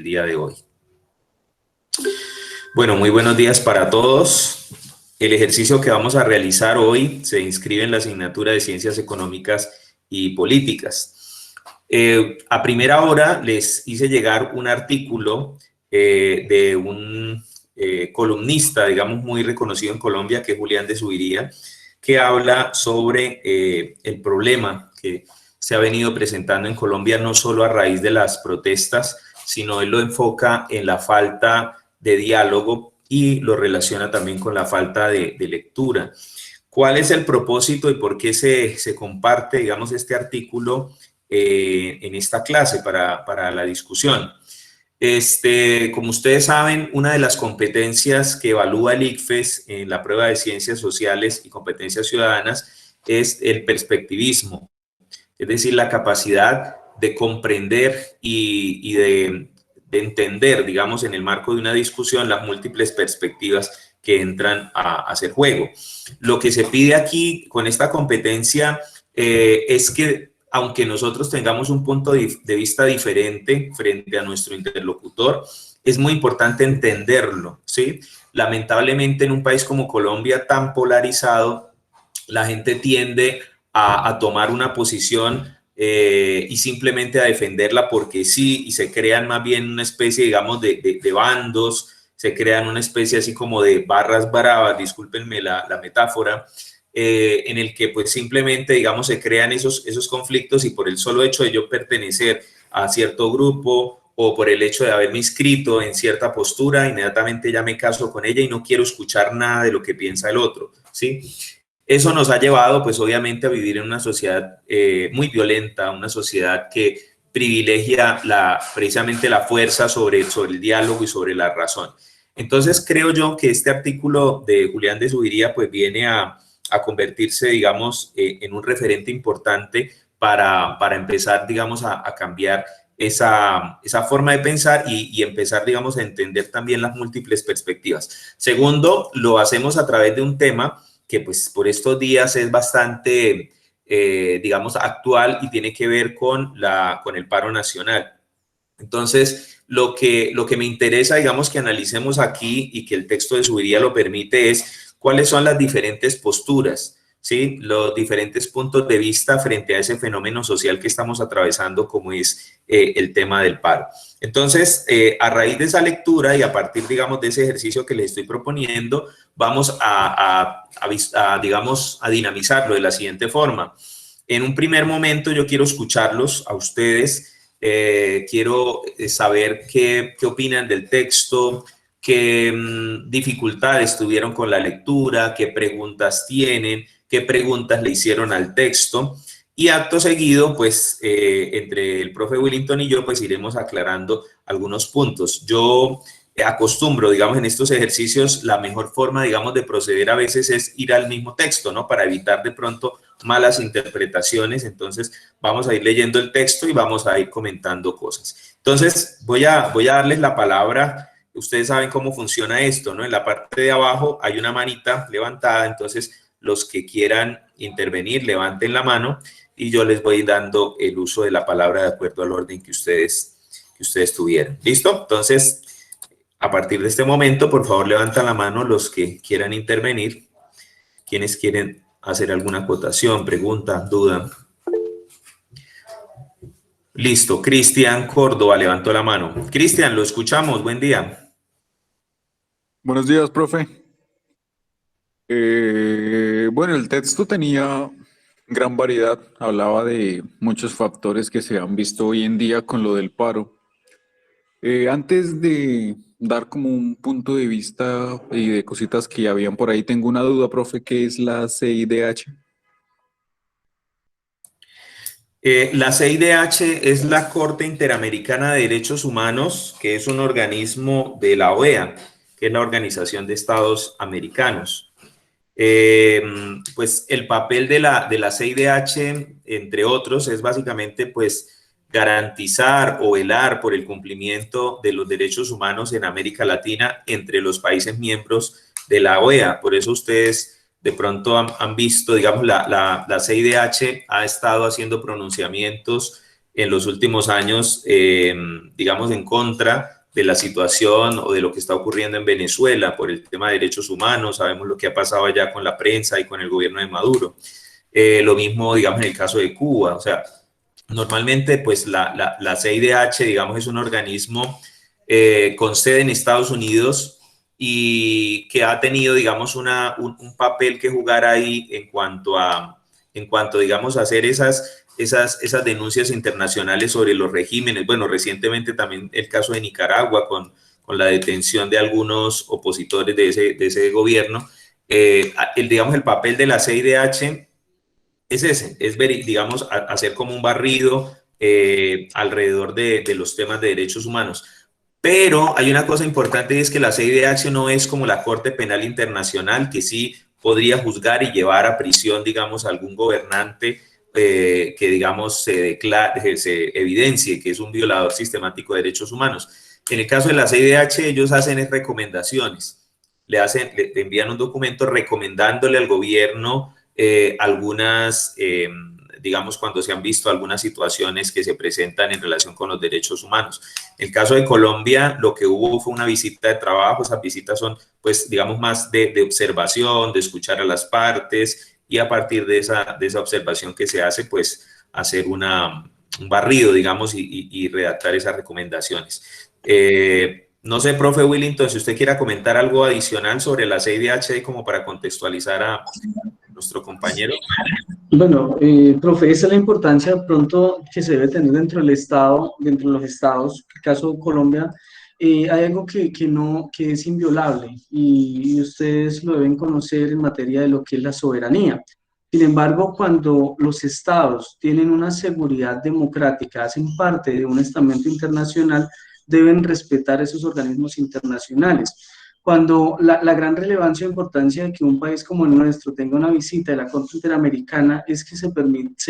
día de hoy. Bueno, muy buenos días para todos. El ejercicio que vamos a realizar hoy se inscribe en la asignatura de Ciencias Económicas y Políticas. A primera hora les hice llegar un artículo de un columnista, digamos, muy reconocido en Colombia, que es Julián de Zuviría, que habla sobre el problema que se ha venido presentando en Colombia, no solo a raíz de las protestas, sino él lo enfoca en la falta de diálogo y lo relaciona también con la falta de lectura. ¿Cuál es el propósito y por qué se comparte, digamos, este artículo en esta clase para la discusión? Como ustedes saben, una de las competencias que evalúa el ICFES en la prueba de Ciencias Sociales y Competencias Ciudadanas es el perspectivismo, es decir, la capacidad de comprender y de entender, digamos, en el marco de una discusión, las múltiples perspectivas que entran a hacer juego. Lo que se pide aquí con esta competencia es que, aunque nosotros tengamos un punto de vista diferente frente a nuestro interlocutor, es muy importante entenderlo, ¿sí? Lamentablemente, en un país como Colombia tan polarizado, la gente tiende a tomar una posición y simplemente a defenderla porque sí, y se crean más bien una especie, digamos, de bandos, se crean una especie así como de barras bravas, discúlpenme la metáfora, en el que pues simplemente, digamos, se crean esos conflictos y por el solo hecho de yo pertenecer a cierto grupo o por el hecho de haberme inscrito en cierta postura, inmediatamente ya me caso con ella y no quiero escuchar nada de lo que piensa el otro, ¿sí? Eso nos ha llevado, pues obviamente, a vivir en una sociedad muy violenta, una sociedad que privilegia precisamente la fuerza sobre el diálogo y sobre la razón. Entonces, creo yo que este artículo de Julián de Zuviría pues viene a convertirse, digamos, en un referente importante para empezar, digamos, a cambiar esa forma de pensar y empezar, digamos, a entender también las múltiples perspectivas. Segundo, lo hacemos a través de un tema que pues por estos días es bastante, digamos, actual y tiene que ver con el paro nacional. Entonces, lo que me interesa, digamos, que analicemos aquí y que el texto de Zuviría lo permite es cuáles son las diferentes posturas, ¿sí? Los diferentes puntos de vista frente a ese fenómeno social que estamos atravesando como es el tema del paro. Entonces, a raíz de esa lectura y a partir, digamos, de ese ejercicio que les estoy proponiendo, vamos digamos, a dinamizarlo de la siguiente forma. En un primer momento yo quiero escucharlos a ustedes, quiero saber qué opinan del texto, qué dificultades tuvieron con la lectura, qué preguntas tienen, qué preguntas le hicieron al texto. Y acto seguido, pues, entre el profe Willington y yo, pues, iremos aclarando algunos puntos. Yo acostumbro, digamos, en estos ejercicios, la mejor forma, digamos, de proceder a veces es ir al mismo texto, ¿no? Para evitar de pronto malas interpretaciones. Entonces, vamos a ir leyendo el texto y vamos a ir comentando cosas. Entonces, voy a darles la palabra. Ustedes saben cómo funciona esto, ¿no? En la parte de abajo hay una manita levantada, entonces los que quieran intervenir, levanten la mano y yo les voy dando el uso de la palabra de acuerdo al orden que ustedes tuvieron. ¿Listo? Entonces, a partir de este momento, por favor, levantan la mano los que quieran intervenir, quienes quieren hacer alguna acotación, pregunta, duda. Listo, Cristian Córdoba levantó la mano. Cristian, lo escuchamos, buen día. Buenos días, profe. Bueno, el texto tenía gran variedad, hablaba de muchos factores que se han visto hoy en día con lo del paro. Antes de dar como un punto de vista y de cositas que habían por ahí, tengo una duda, profe, ¿qué es la CIDH? La CIDH es la Corte Interamericana de Derechos Humanos, que es un organismo de la OEA, que es la Organización de Estados Americanos. Pues el papel de la CIDH, entre otros, es básicamente pues garantizar o velar por el cumplimiento de los derechos humanos en América Latina entre los países miembros de la OEA. Por eso ustedes de pronto han visto, digamos, la CIDH ha estado haciendo pronunciamientos en los últimos años, digamos, en contra de la situación o de lo que está ocurriendo en Venezuela por el tema de derechos humanos. Sabemos lo que ha pasado allá con la prensa y con el gobierno de Maduro. Lo mismo, digamos, en el caso de Cuba. O sea, normalmente, pues, la CIDH, digamos, es un organismo con sede en Estados Unidos y que ha tenido, digamos, un papel que jugar ahí en cuanto, digamos, a hacer esas denuncias internacionales sobre los regímenes. Bueno, recientemente también el caso de Nicaragua con la detención de algunos opositores de ese gobierno. Digamos, el papel de la CIDH es ese, es, digamos, hacer como un barrido alrededor de los temas de derechos humanos. Pero hay una cosa importante y es que la CIDH no es como la Corte Penal Internacional, que sí podría juzgar y llevar a prisión, digamos, a algún gobernante que, digamos, se evidencie que es un violador sistemático de derechos humanos. En el caso de la CIDH, ellos hacen recomendaciones. Le envían un documento recomendándole al gobierno algunas, digamos, cuando se han visto algunas situaciones que se presentan en relación con los derechos humanos. En el caso de Colombia, lo que hubo fue una visita de trabajo. Esas visitas son, pues, digamos, más de observación, de escuchar a las partes, y a partir de esa observación que se hace, pues, hacer un barrido, digamos, y redactar esas recomendaciones. No sé, profe Willington, si usted quiera comentar algo adicional sobre la CIDH como para contextualizar a nuestro compañero. Bueno, profe, esa es la importancia de pronto que se debe tener dentro del Estado, dentro de los estados. En el caso de Colombia, hay algo que es inviolable y ustedes lo deben conocer en materia de lo que es la soberanía. Sin embargo, cuando los estados tienen una seguridad democrática, hacen parte de un estamento internacional, deben respetar esos organismos internacionales. Cuando la gran relevancia e importancia de que un país como el nuestro tenga una visita de la Corte Interamericana es que se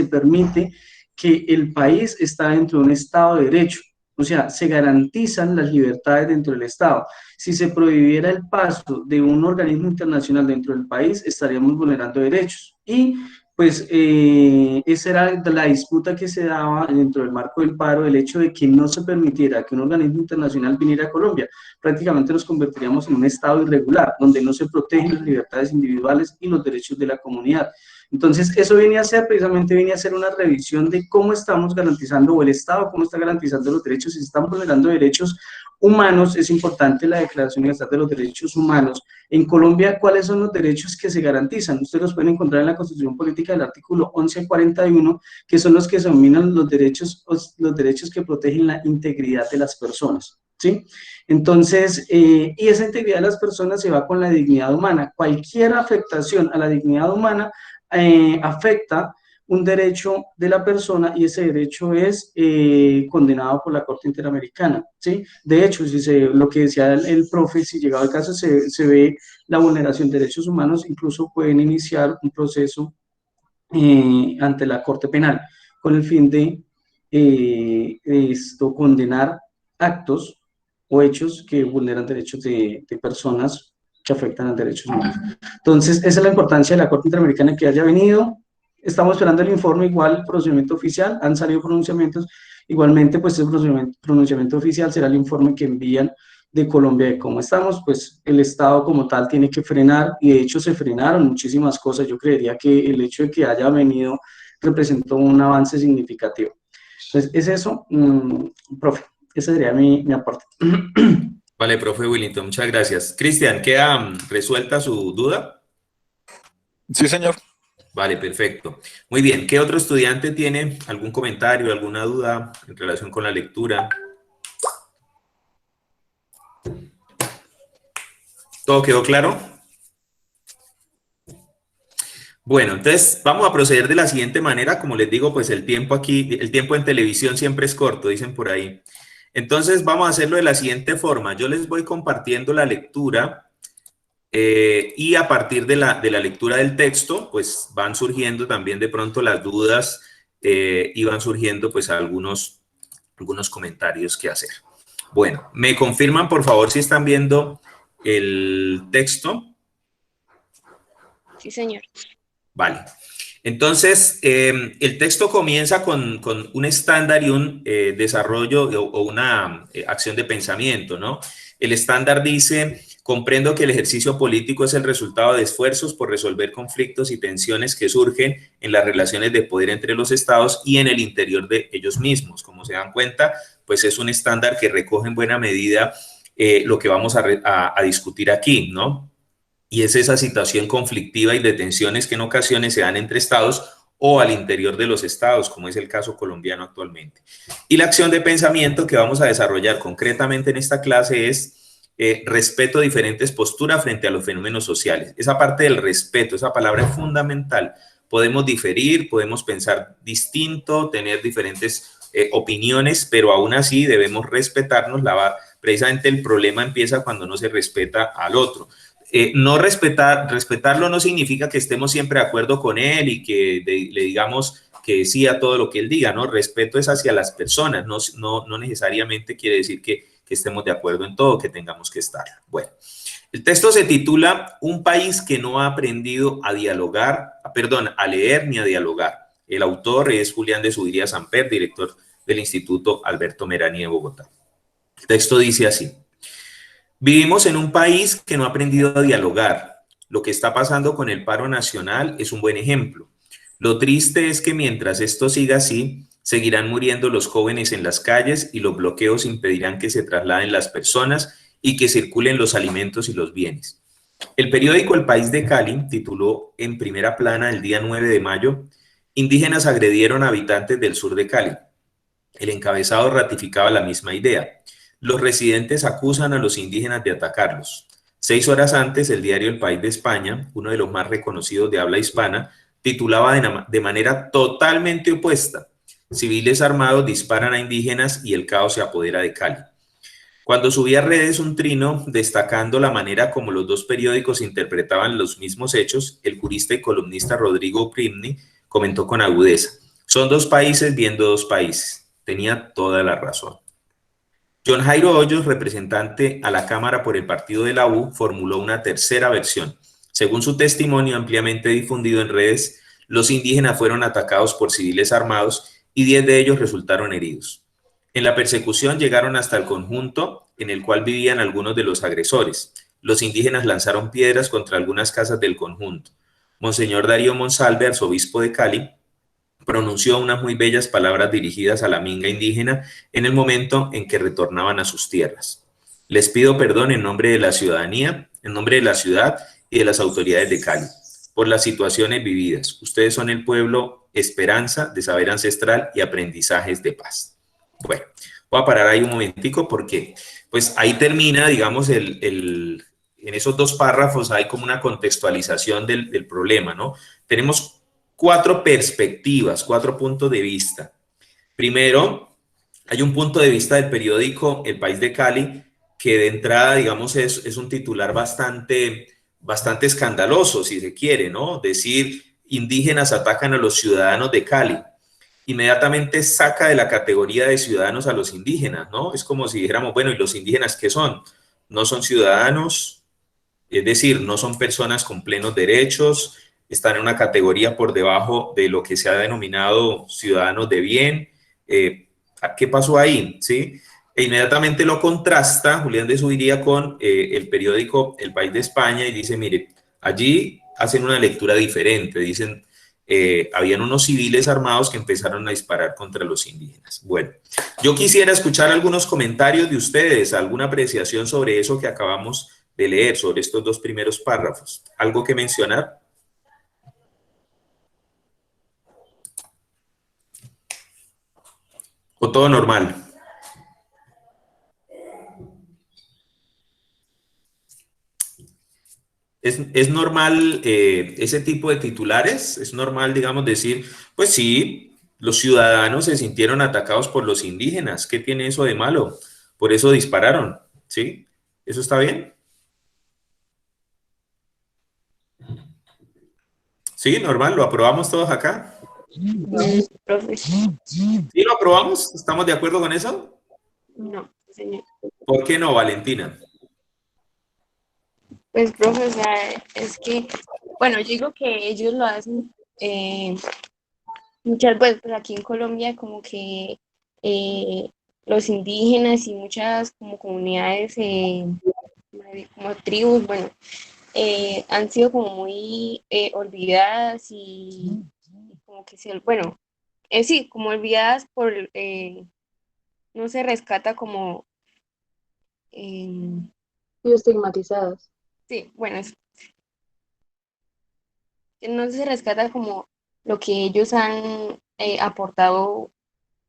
permite que el país está dentro de un Estado de Derecho. O sea, se garantizan las libertades dentro del Estado. Si se prohibiera el paso de un organismo internacional dentro del país, estaríamos vulnerando derechos. Y pues esa era la disputa que se daba dentro del marco del paro, el hecho de que no se permitiera que un organismo internacional viniera a Colombia. Prácticamente nos convertiríamos en un Estado irregular, donde no se protegen las libertades individuales y los derechos de la comunidad. Entonces, eso precisamente viene a ser una revisión de cómo estamos garantizando, o el Estado, cómo está garantizando los derechos. Si se están vulnerando derechos humanos, es importante la Declaración Universal de los Derechos Humanos. En Colombia, ¿cuáles son los derechos que se garantizan? Ustedes los pueden encontrar en la Constitución Política del artículo 1141, que son los que denominan los derechos que protegen la integridad de las personas, ¿sí? Entonces, y esa integridad de las personas se va con la dignidad humana. Cualquier afectación a la dignidad humana afecta un derecho de la persona, y ese derecho es condenado por la Corte Interamericana, ¿sí? De hecho, lo que decía el profe, si llegado el caso se ve la vulneración de derechos humanos, incluso pueden iniciar un proceso ante la Corte Penal con el fin de condenar actos o hechos que vulneran derechos de personas que afectan a derechos humanos. Entonces, esa es la importancia de la Corte Interamericana que haya venido. Estamos esperando el informe, igual, procedimiento oficial, han salido pronunciamientos. Igualmente, pues el pronunciamiento oficial será el informe que envían de Colombia de cómo estamos. Pues el Estado como tal tiene que frenar, y de hecho se frenaron muchísimas cosas. Yo creería que el hecho de que haya venido representó un avance significativo. Entonces, es eso, profe, ese sería mi aporte. Vale, profe Willington, muchas gracias. Cristian, ¿queda resuelta su duda? Sí, señor. Vale, perfecto. Muy bien, ¿qué otro estudiante tiene algún comentario, alguna duda en relación con la lectura? ¿Todo quedó claro? Bueno, entonces vamos a proceder de la siguiente manera. Como les digo, pues el tiempo en televisión siempre es corto, dicen por ahí. Entonces vamos a hacerlo de la siguiente forma. Yo les voy compartiendo la lectura y a partir de la lectura del texto, pues van surgiendo también de pronto las dudas y van surgiendo pues algunos comentarios que hacer. Bueno, ¿me confirman por favor si están viendo el texto? Sí, señor. Vale. Entonces, el texto comienza con un estándar y un desarrollo o una acción de pensamiento, ¿no? El estándar dice: comprendo que el ejercicio político es el resultado de esfuerzos por resolver conflictos y tensiones que surgen en las relaciones de poder entre los estados y en el interior de ellos mismos. Como se dan cuenta, pues es un estándar que recoge en buena medida lo que vamos a discutir aquí, ¿no? Y es esa situación conflictiva y de tensiones que en ocasiones se dan entre estados o al interior de los estados, como es el caso colombiano actualmente. Y la acción de pensamiento que vamos a desarrollar concretamente en esta clase es respeto a diferentes posturas frente a los fenómenos sociales. Esa parte del respeto, esa palabra es fundamental. Podemos diferir, podemos pensar distinto, tener diferentes opiniones, pero aún así debemos respetarnos. Precisamente el problema empieza cuando no se respeta al otro. No respetarlo no significa que estemos siempre de acuerdo con él y que le digamos que sí a todo lo que él diga, ¿no? Respeto es hacia las personas, no necesariamente quiere decir que estemos de acuerdo en todo, que tengamos que estar. Bueno, el texto se titula Un país que no ha aprendido a dialogar, perdón, a leer ni a dialogar. El autor es Julián de Zuviría Samper, director del Instituto Alberto Merani de Bogotá. El texto dice así: vivimos en un país que no ha aprendido a dialogar. Lo que está pasando con el paro nacional es un buen ejemplo. Lo triste es que mientras esto siga así, seguirán muriendo los jóvenes en las calles y los bloqueos impedirán que se trasladen las personas y que circulen los alimentos y los bienes. El periódico El País de Cali tituló en primera plana el día 9 de mayo: indígenas agredieron a habitantes del sur de Cali. El encabezado ratificaba la misma idea. Los residentes acusan a los indígenas de atacarlos. 6 horas antes, el diario El País de España, uno de los más reconocidos de habla hispana, titulaba de manera totalmente opuesta: civiles armados disparan a indígenas y el caos se apodera de Cali. Cuando subí a redes un trino destacando la manera como los dos periódicos interpretaban los mismos hechos, el jurista y columnista Rodrigo Primni comentó con agudeza: son dos países viendo dos países. Tenía toda la razón. John Jairo Hoyos, representante a la Cámara por el partido de la U, formuló una tercera versión. Según su testimonio ampliamente difundido en redes, los indígenas fueron atacados por civiles armados y 10 de ellos resultaron heridos. En la persecución llegaron hasta el conjunto en el cual vivían algunos de los agresores. Los indígenas lanzaron piedras contra algunas casas del conjunto. Monseñor Darío Monsalve, arzobispo de Cali, pronunció unas muy bellas palabras dirigidas a la minga indígena en el momento en que retornaban a sus tierras. Les pido perdón en nombre de la ciudadanía, en nombre de la ciudad y de las autoridades de Cali, por las situaciones vividas. Ustedes son el pueblo esperanza de saber ancestral y aprendizajes de paz. Bueno, voy a parar ahí un momentico porque pues ahí termina, digamos, en esos dos párrafos hay como una contextualización del problema, ¿no? Tenemos 4 perspectivas, 4 puntos de vista. Primero, hay un punto de vista del periódico El País de Cali, que de entrada, digamos, es un titular bastante escandaloso, si se quiere, ¿no? Decir, indígenas atacan a los ciudadanos de Cali. Inmediatamente saca de la categoría de ciudadanos a los indígenas, ¿no? Es como si dijéramos, bueno, ¿y los indígenas qué son? No son ciudadanos, es decir, no son personas con plenos derechos, están en una categoría por debajo de lo que se ha denominado ciudadanos de bien. ¿Qué pasó ahí? ¿Sí? E inmediatamente lo contrasta Julián de Zuviría con el periódico El País de España y dice, mire, allí hacen una lectura diferente, dicen, habían unos civiles armados que empezaron a disparar contra los indígenas. Bueno, yo quisiera escuchar algunos comentarios de ustedes, alguna apreciación sobre eso que acabamos de leer, sobre estos 2 primeros párrafos. ¿Algo que mencionar? ¿O todo normal? ¿Es normal ese tipo de titulares? ¿Es normal, digamos, decir, pues sí, los ciudadanos se sintieron atacados por los indígenas? ¿Qué tiene eso de malo? Por eso dispararon, ¿sí? ¿Eso está bien? Sí, normal, ¿lo aprobamos todos acá? No, profe. ¿Sí lo aprobamos? ¿Estamos de acuerdo con eso? No, señor. ¿Por qué no, Valentina? Pues, profe, o sea, es que, bueno, yo digo que ellos lo hacen eh, muchas veces pues, aquí en Colombia como que los indígenas y muchas como comunidades, como tribus, bueno, han sido como muy olvidadas y como que se, bueno, sí, como olvidadas por, no se rescata como, eh, Y estigmatizadas. sí, bueno, no se rescata como lo que ellos han aportado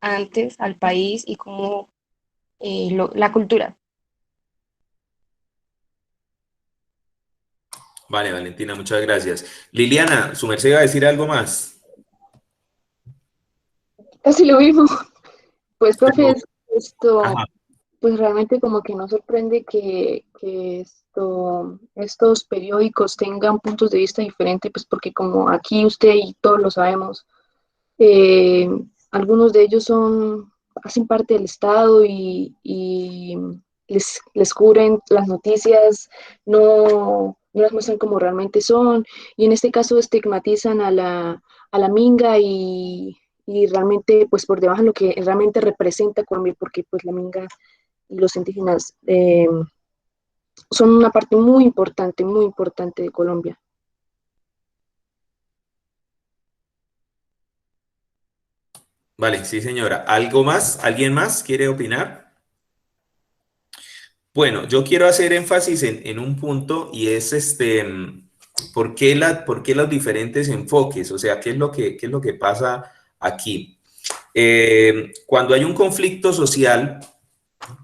antes al país y como la cultura. Vale, Valentina, muchas gracias. Liliana, ¿su merced va a decir algo más? Casi lo mismo. Pues, profe, esto, Ajá. pues realmente como que no sorprende que estos periódicos tengan puntos de vista diferentes, pues porque como aquí usted y todos lo sabemos, eh, algunos de ellos hacen parte del Estado y les cubren las noticias, no las muestran como realmente son, y en este caso estigmatizan a la minga y realmente pues por debajo de lo que realmente representa Colombia, porque pues la minga y los indígenas son una parte muy importante de Colombia. Vale, sí, señora. ¿Algo más? ¿Alguien más quiere opinar? Bueno, yo quiero hacer énfasis en un punto y es ¿por qué los diferentes enfoques? O sea, qué es lo que pasa aquí? Cuando hay un conflicto social,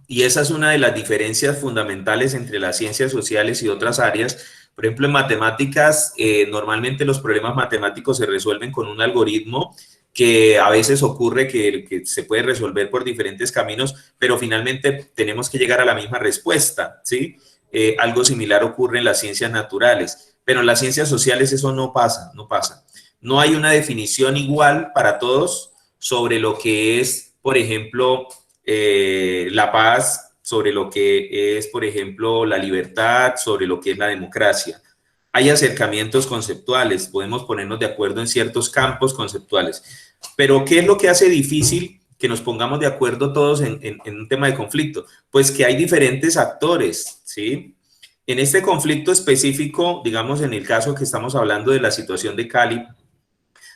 y esa es una de las diferencias fundamentales entre las ciencias sociales y otras áreas. Por ejemplo, en matemáticas, normalmente los problemas matemáticos se resuelven con un algoritmo que a veces ocurre que se puede resolver por diferentes caminos, pero finalmente tenemos que llegar a la misma respuesta, ¿sí? Algo similar ocurre en las ciencias naturales, pero en las ciencias sociales eso no pasa, no pasa. No hay una definición igual para todos sobre lo que es, por ejemplo, la paz, sobre lo que es, por ejemplo, la libertad, sobre lo que es la democracia. Hay acercamientos conceptuales, podemos ponernos de acuerdo en ciertos campos conceptuales, pero ¿qué es lo que hace difícil que nos pongamos de acuerdo todos en un tema de conflicto? Pues que hay diferentes actores, ¿sí? En este conflicto específico, digamos en el caso que estamos hablando de la situación de Cali,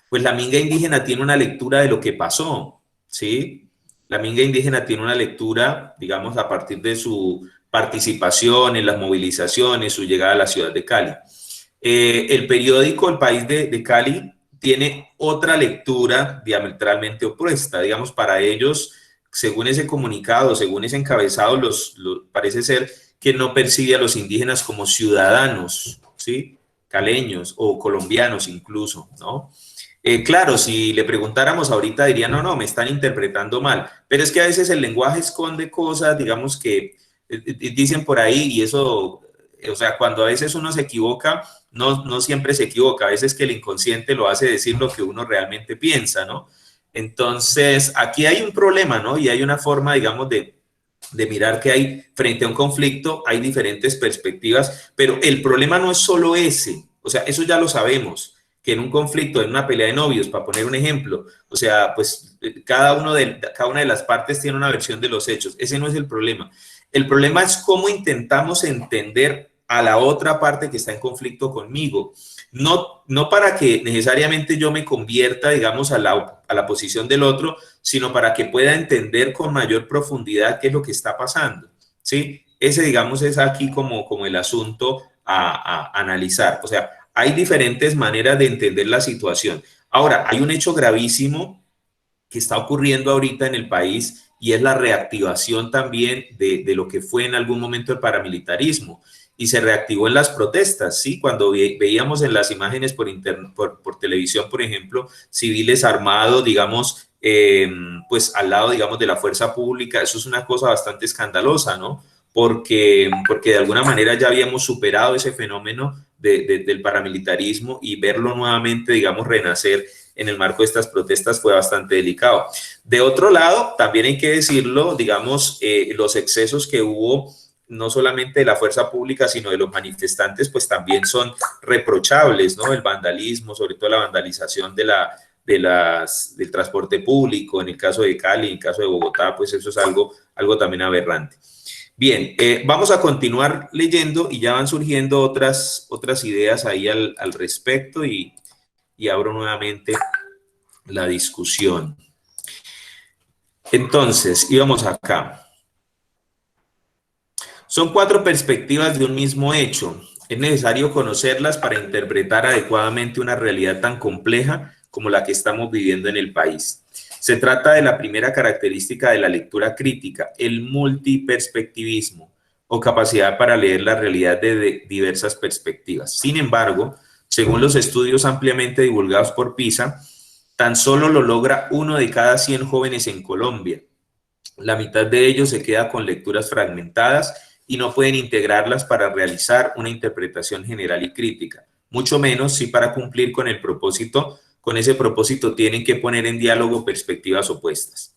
pues la minga indígena tiene una lectura de lo que pasó, ¿sí? La minga indígena tiene una lectura, digamos, a partir de su participación en las movilizaciones, su llegada a la ciudad de Cali. El periódico El País de Cali tiene otra lectura diametralmente opuesta. Digamos, para ellos, según ese comunicado, según ese encabezado, parece ser que no percibe a los indígenas como ciudadanos, ¿sí? Caleños o colombianos incluso, ¿no? Claro, si le preguntáramos ahorita diría, no, no, me están interpretando mal, pero es que a veces el lenguaje esconde cosas, digamos que dicen por ahí y eso, o sea, cuando a veces uno se equivoca, no siempre se equivoca, a veces que el inconsciente lo hace decir lo que uno realmente piensa, ¿no? Entonces, aquí hay un problema, ¿no? Y hay una forma, digamos, de mirar que hay frente a un conflicto, hay diferentes perspectivas, pero el problema no es solo ese, o sea, eso ya lo sabemos, que en un conflicto, en una pelea de novios, para poner un ejemplo, o sea, pues cada una de las partes tiene una versión de los hechos, ese no es el problema. El problema es cómo intentamos entender a la otra parte que está en conflicto conmigo. No para que necesariamente yo me convierta, digamos, a la posición del otro, sino para que pueda entender con mayor profundidad qué es lo que está pasando, ¿sí? Ese, digamos, es aquí como el asunto a analizar. O sea, hay diferentes maneras de entender la situación. Ahora, hay un hecho gravísimo que está ocurriendo ahorita en el país y es la reactivación también de lo que fue en algún momento el paramilitarismo y se reactivó en las protestas, ¿sí? Cuando veíamos en las imágenes por televisión, por ejemplo, civiles armados, digamos, pues al lado, digamos, de la fuerza pública, eso es una cosa bastante escandalosa, ¿no? Porque de alguna manera ya habíamos superado ese fenómeno del paramilitarismo y verlo nuevamente, digamos, renacer en el marco de estas protestas fue bastante delicado. De otro lado, también hay que decirlo, digamos, los excesos que hubo no solamente de la fuerza pública, sino de los manifestantes, pues también son reprochables, ¿no? El vandalismo, sobre todo la vandalización del transporte público, en el caso de Cali, en el caso de Bogotá, pues eso es algo también aberrante. Bien, vamos a continuar leyendo y ya van surgiendo otras ideas ahí al respecto y abro nuevamente la discusión. Entonces, íbamos acá. Son 4 perspectivas de un mismo hecho. Es necesario conocerlas para interpretar adecuadamente una realidad tan compleja como la que estamos viviendo en el país. Se trata de la primera característica de la lectura crítica, el multiperspectivismo, o capacidad para leer la realidad de diversas perspectivas. Sin embargo, según los estudios ampliamente divulgados por PISA, tan solo lo logra 1 de cada 100 jóvenes en Colombia. La mitad de ellos se queda con lecturas fragmentadas y no pueden integrarlas para realizar una interpretación general y crítica, mucho menos si para cumplir con ese propósito tienen que poner en diálogo perspectivas opuestas.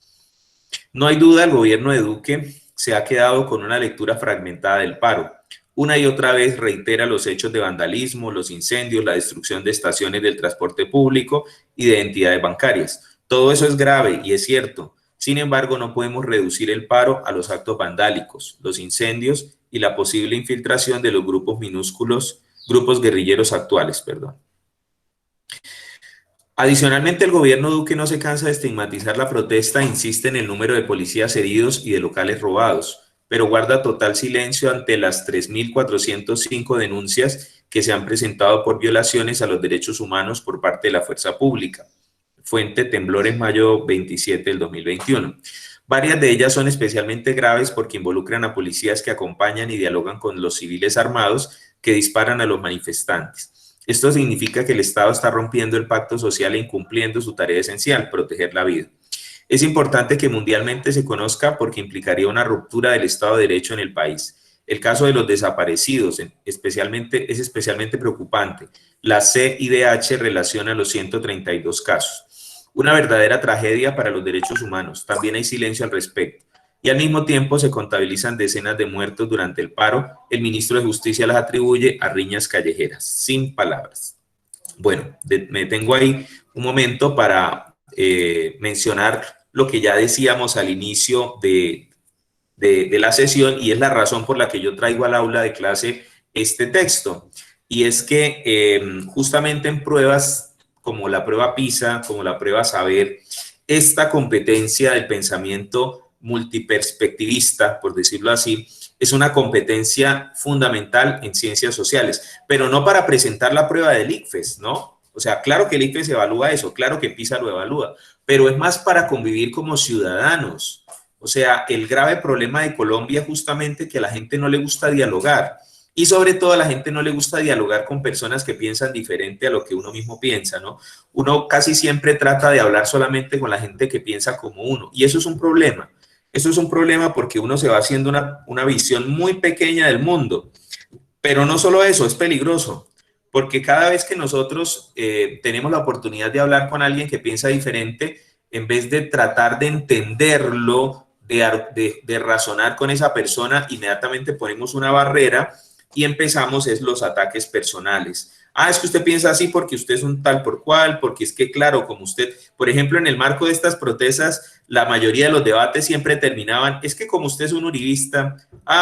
No hay duda, el gobierno de Duque se ha quedado con una lectura fragmentada del paro. Una y otra vez reitera los hechos de vandalismo, los incendios, la destrucción de estaciones del transporte público y de entidades bancarias. Todo eso es grave y es cierto. Sin embargo, no podemos reducir el paro a los actos vandálicos, los incendios y la posible infiltración de los grupos guerrilleros actuales, perdón. Adicionalmente, el gobierno Duque no se cansa de estigmatizar la protesta e insiste en el número de policías heridos y de locales robados, pero guarda total silencio ante las 3.405 denuncias que se han presentado por violaciones a los derechos humanos por parte de la fuerza pública. Fuente Temblores, mayo 27 del 2021. Varias de ellas son especialmente graves porque involucran a policías que acompañan y dialogan con los civiles armados que disparan a los manifestantes. Esto significa que el Estado está rompiendo el pacto social e incumpliendo su tarea esencial, proteger la vida. Es importante que mundialmente se conozca porque implicaría una ruptura del Estado de Derecho en el país. El caso de los desaparecidos es especialmente preocupante. La CIDH relaciona los 132 casos. Una verdadera tragedia para los derechos humanos. También hay silencio al respecto. Y al mismo tiempo se contabilizan decenas de muertos durante el paro. El ministro de Justicia las atribuye a riñas callejeras. Sin palabras. Bueno, me detengo ahí un momento para mencionar lo que ya decíamos al inicio de la sesión, y es la razón por la que yo traigo al aula de clase este texto. Y es que justamente en pruebas como la prueba PISA, como la prueba Saber, esta competencia del pensamiento multiperspectivista, por decirlo así, es una competencia fundamental en ciencias sociales, pero no para presentar la prueba del ICFES, ¿no? O sea, claro que el ICFES evalúa eso, claro que PISA lo evalúa, pero es más para convivir como ciudadanos. O sea, el grave problema de Colombia es justamente que a la gente no le gusta dialogar. Y sobre todo a la gente no le gusta dialogar con personas que piensan diferente a lo que uno mismo piensa, ¿no? Uno casi siempre trata de hablar solamente con la gente que piensa como uno. Y eso es un problema. Eso es un problema porque uno se va haciendo una visión muy pequeña del mundo. Pero no solo eso, es peligroso. Porque cada vez que nosotros tenemos la oportunidad de hablar con alguien que piensa diferente, en vez de tratar de entenderlo, de razonar con esa persona, inmediatamente ponemos una barrera y empezamos los ataques personales. Ah, es que usted piensa así porque usted es un tal por cual, porque es que claro, como usted, por ejemplo, en el marco de estas protestas, la mayoría de los debates siempre terminaban, es que como usted es un uribista,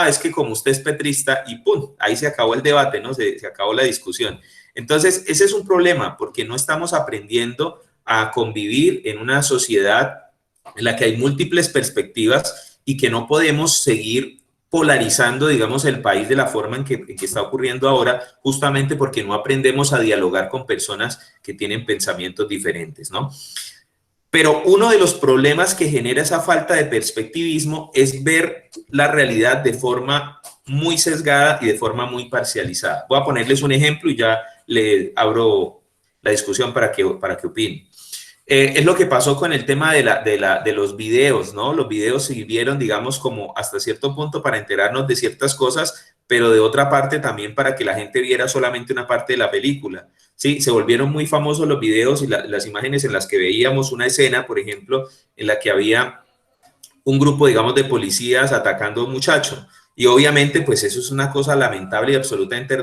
es que como usted es petrista, y pum, ahí se acabó el debate, ¿no? Se acabó la discusión. Entonces, ese es un problema, porque no estamos aprendiendo a convivir en una sociedad en la que hay múltiples perspectivas y que no podemos seguir polarizando, digamos, el país de la forma en que está ocurriendo ahora, justamente porque no aprendemos a dialogar con personas que tienen pensamientos diferentes, ¿no? Pero uno de los problemas que genera esa falta de perspectivismo es ver la realidad de forma muy sesgada y de forma muy parcializada. Voy a ponerles un ejemplo y ya le abro la discusión para que opinen. Es lo que pasó con el tema de los videos, ¿no? Los videos sirvieron, digamos, como hasta cierto punto para enterarnos de ciertas cosas, pero de otra parte también para que la gente viera solamente una parte de la película. Sí, se volvieron muy famosos los videos y las imágenes en las que veíamos una escena, por ejemplo, en la que había un grupo, digamos, de policías atacando a un muchacho. Y obviamente, pues eso es una cosa lamentable y absolutamente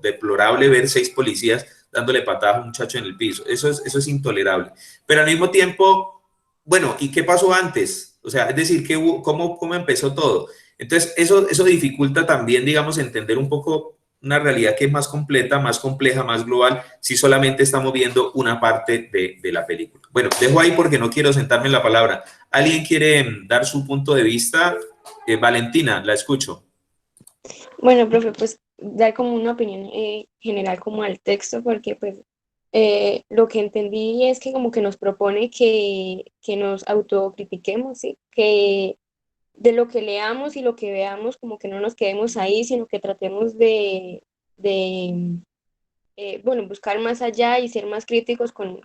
deplorable ver 6 policías dándole patadas a un muchacho en el piso. Eso es intolerable. Pero al mismo tiempo, bueno, ¿y qué pasó antes? O sea, es decir, ¿cómo empezó todo? Entonces, eso dificulta también, digamos, entender un poco una realidad que es más completa, más compleja, más global, si solamente estamos viendo una parte de la película. Bueno, dejo ahí porque no quiero sentarme en la palabra. ¿Alguien quiere dar su punto de vista? Valentina, la escucho. Bueno, profe, pues dar como una opinión general como al texto, porque pues lo que entendí es que como que nos propone que nos autocritiquemos, ¿sí? Que de lo que leamos y lo que veamos, como que no nos quedemos ahí, sino que tratemos de bueno, buscar más allá y ser más críticos con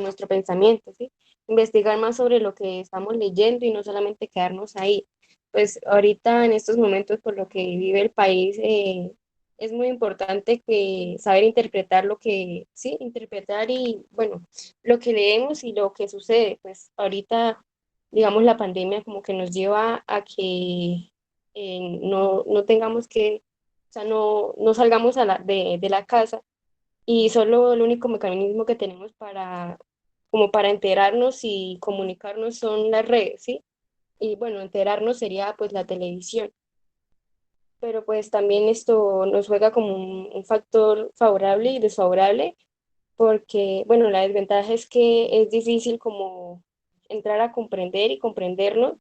nuestro pensamiento, ¿sí? Investigar más sobre lo que estamos leyendo y no solamente quedarnos ahí. Pues ahorita en estos momentos por lo que vive el país, es muy importante que saber interpretar lo que, sí, interpretar y, bueno, lo que leemos y lo que sucede. Pues ahorita, digamos, la pandemia como que nos lleva a que no tengamos que, o sea, no salgamos de la casa y solo el único mecanismo que tenemos como para enterarnos y comunicarnos son las redes, ¿sí? Y bueno, enterarnos sería pues la televisión, pero pues también esto nos juega como un factor favorable y desfavorable, porque bueno, la desventaja es que es difícil como entrar a comprender y comprendernos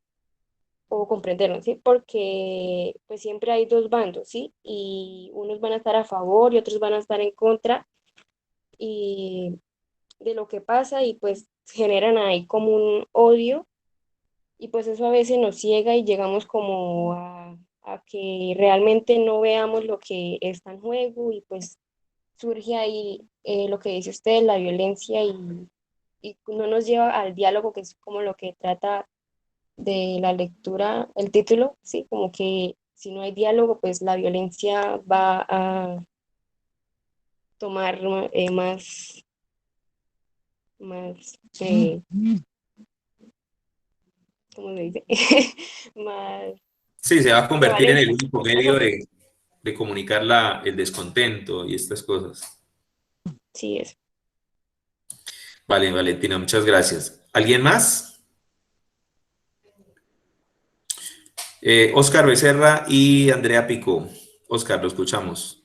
o comprendernos, ¿sí? Porque pues siempre hay dos bandos, ¿sí? Y unos van a estar a favor y otros van a estar en contra. Y de lo que pasa y pues generan ahí como un odio y pues eso a veces nos ciega y llegamos como a que realmente no veamos lo que está en juego y pues surge ahí lo que dice usted, la violencia y no nos lleva al diálogo, que es como lo que trata de la lectura, el título, sí, como que si no hay diálogo, pues la violencia va a tomar más ¿cómo se dice? Más Sí, se va a convertir en el prevalencia. único medio de comunicar el descontento y estas cosas. Sí, eso. Vale, Valentina, muchas gracias. ¿Alguien más? Oscar Becerra y Andrea Pico. Oscar, lo escuchamos.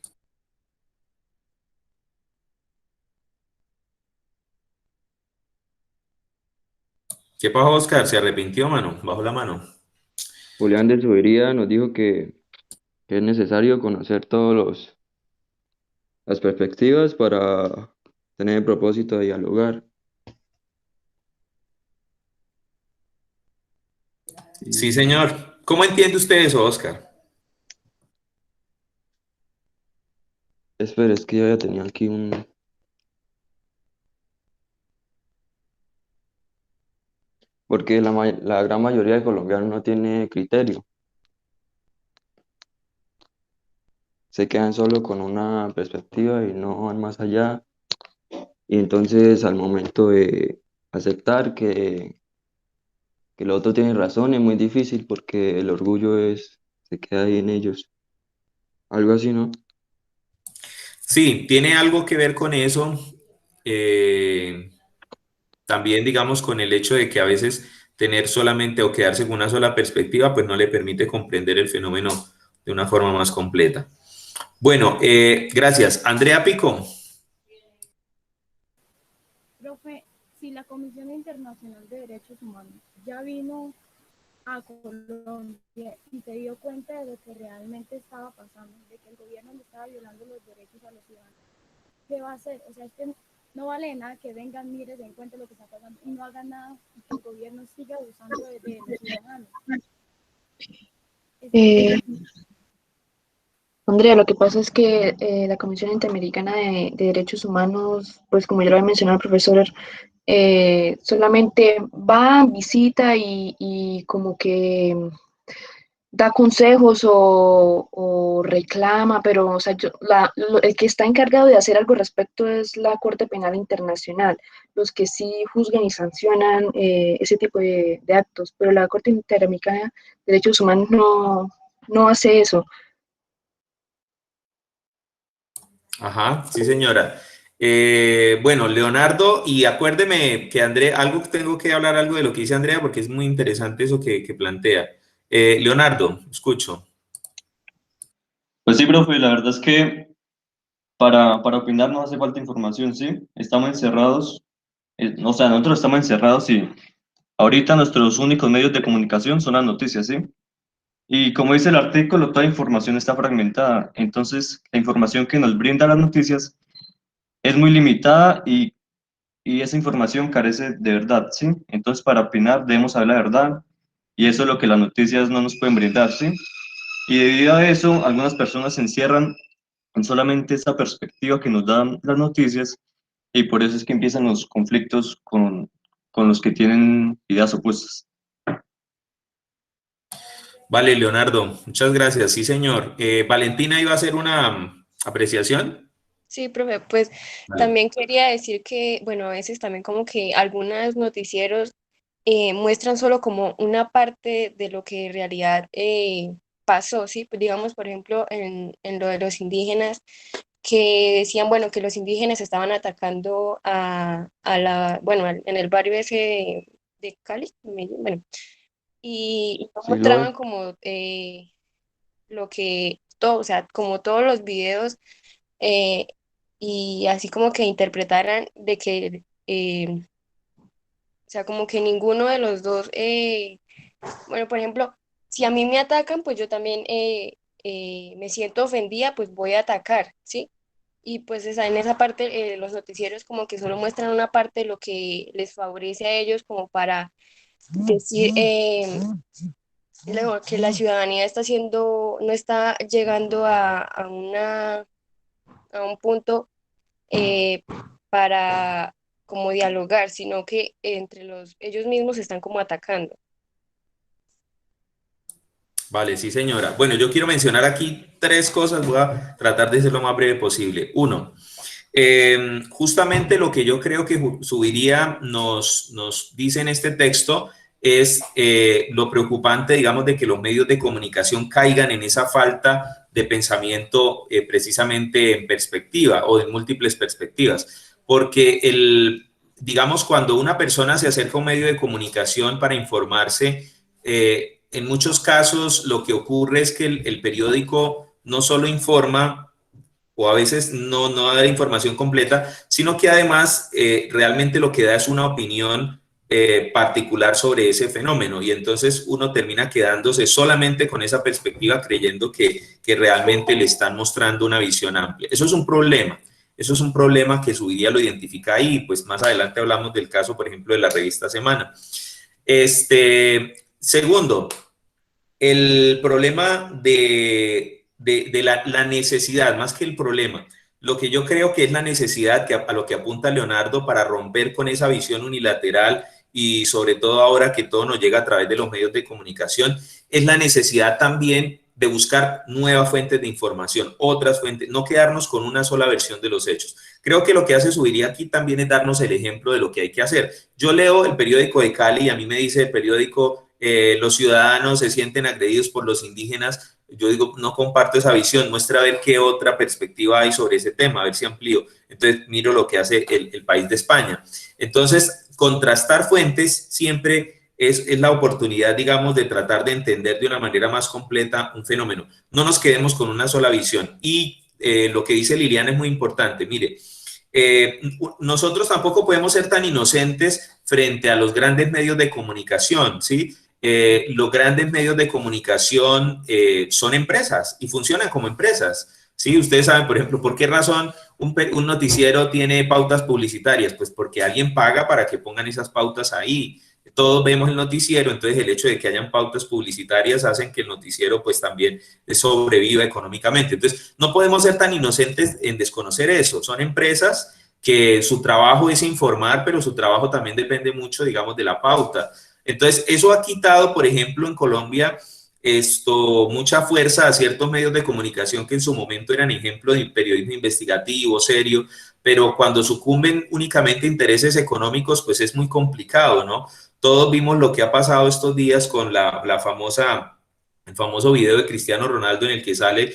¿Qué pasó, Oscar? ¿Se arrepintió, mano? Bajó la mano. Julián de Subería nos dijo que es necesario conocer las perspectivas para tener el propósito de dialogar. Sí, señor. ¿Cómo entiende usted eso, Oscar? Espera, es que yo ya tenía aquí un... Porque la gran mayoría de colombianos no tiene criterio. Se quedan solo con una perspectiva y no van más allá. Y entonces al momento de aceptar que el otro tiene razón es muy difícil porque el orgullo se queda ahí en ellos. Algo así, ¿no? Sí, tiene algo que ver con eso. Eh, También, digamos, con el hecho de que a veces tener solamente o quedarse con una sola perspectiva, pues no le permite comprender el fenómeno de una forma más completa. Bueno, gracias. Andrea Pico. Profe, si la Comisión Internacional de Derechos Humanos ya vino a Colombia y se dio cuenta de lo que realmente estaba pasando, de que el gobierno le estaba violando los derechos a los ciudadanos, ¿qué va a hacer? O sea, es que no vale nada que vengan, miren, se den cuenta de lo que está pasando y no hagan nada y que el gobierno siga abusando de los ciudadanos. Andrea, lo que pasa es que la Comisión Interamericana de Derechos Humanos, pues como ya lo había mencionado el profesor, solamente va, visita y como que da consejos o reclama, pero o sea, el que está encargado de hacer algo al respecto es la Corte Penal Internacional, los que sí juzgan y sancionan ese tipo de actos, pero la Corte Interamericana de Derechos Humanos no hace eso. Ajá, sí señora. Bueno, Leonardo, y acuérdeme que Andrea, tengo que hablar algo de lo que dice Andrea porque es muy interesante eso que plantea. Leonardo, escucho. Pues sí, profe, la verdad es que para opinar no hace falta información, ¿sí? Estamos encerrados, o sea, nosotros estamos encerrados y ahorita nuestros únicos medios de comunicación son las noticias, ¿sí? Y como dice el artículo, toda información está fragmentada, entonces la información que nos brinda las noticias es muy limitada y esa información carece de verdad, ¿sí? Entonces para opinar debemos saber la verdad y eso es lo que las noticias no nos pueden brindar, ¿sí? Y debido a eso, algunas personas se encierran en solamente esa perspectiva que nos dan las noticias y por eso es que empiezan los conflictos con los que tienen ideas opuestas. Vale, Leonardo, muchas gracias. Sí, señor. Valentina iba a hacer una apreciación. Sí, profe, pues Vale. también quería decir que, bueno, a veces también como que algunos noticieros muestran solo como una parte de lo que en realidad pasó, ¿sí? Pues digamos, por ejemplo, en lo de los indígenas, que decían, bueno, que los indígenas estaban atacando bueno, en el barrio ese de Cali, Medellín, bueno, y no Sí, lo mostraban ve. como lo que, todo, o sea, como todos los videos eh, y así como que interpretaran de que, o sea, como que ninguno de los dos, bueno, por ejemplo, si a mí me atacan, pues yo también me siento ofendida, pues voy a atacar, ¿sí? Y pues en esa parte los noticieros como que solo muestran una parte de lo que les favorece a ellos como para decir que la ciudadanía está haciendo, no está llegando a un punto eh, para como dialogar, sino que entre ellos mismos se están como atacando. Vale, sí, señora. Bueno, yo quiero mencionar aquí tres cosas. Voy a tratar de ser lo más breve posible. Uno, justamente lo que yo creo que subiría nos dice en este texto es lo preocupante, digamos, de que los medios de comunicación caigan en esa falta de pensamiento precisamente en perspectiva o de múltiples perspectivas. Porque digamos, cuando una persona se acerca a un medio de comunicación para informarse, en muchos casos lo que ocurre es que el periódico no solo informa o a veces no da la información completa, sino que además realmente lo que da es una opinión particular sobre ese fenómeno y entonces uno termina quedándose solamente con esa perspectiva creyendo que realmente le están mostrando una visión amplia. Eso es un problema. Eso es un problema que su guía lo identifica ahí, pues más adelante hablamos del caso, por ejemplo, de la revista Semana. Segundo, el problema de la necesidad, más que el problema, lo que yo creo que es la necesidad a lo que apunta Leonardo para romper con esa visión unilateral y sobre todo ahora que todo nos llega a través de los medios de comunicación, es la necesidad también de buscar nuevas fuentes de información, otras fuentes, no quedarnos con una sola versión de los hechos. Creo que lo que hace Subiría aquí también es darnos el ejemplo de lo que hay que hacer. Yo leo el periódico de Cali y a mí me dice el periódico los ciudadanos se sienten agredidos por los indígenas. Yo digo, no comparto esa visión, muestra a ver qué otra perspectiva hay sobre ese tema, a ver si amplío. Entonces miro lo que hace el país de España. Entonces, contrastar fuentes siempre es la oportunidad, digamos, de tratar de entender de una manera más completa un fenómeno. No nos quedemos con una sola visión. Y lo que dice Liliana es muy importante. Mire, nosotros tampoco podemos ser tan inocentes frente a los grandes medios de comunicación, ¿sí? Los grandes medios de comunicación son empresas y funcionan como empresas. Sí, ustedes saben, por ejemplo, ¿por qué razón un noticiero tiene pautas publicitarias? Pues porque alguien paga para que pongan esas pautas ahí. Todos vemos el noticiero, entonces el hecho de que hayan pautas publicitarias hacen que el noticiero pues también sobreviva económicamente. Entonces, no podemos ser tan inocentes en desconocer eso. Son empresas que su trabajo es informar, pero su trabajo también depende mucho, digamos, de la pauta. Entonces, eso ha quitado, por ejemplo, en Colombia, mucha fuerza a ciertos medios de comunicación que en su momento eran ejemplo de periodismo investigativo, serio, pero cuando sucumben únicamente a intereses económicos, pues es muy complicado, ¿no? Todos vimos lo que ha pasado estos días con la famosa el famoso video de Cristiano Ronaldo en el que sale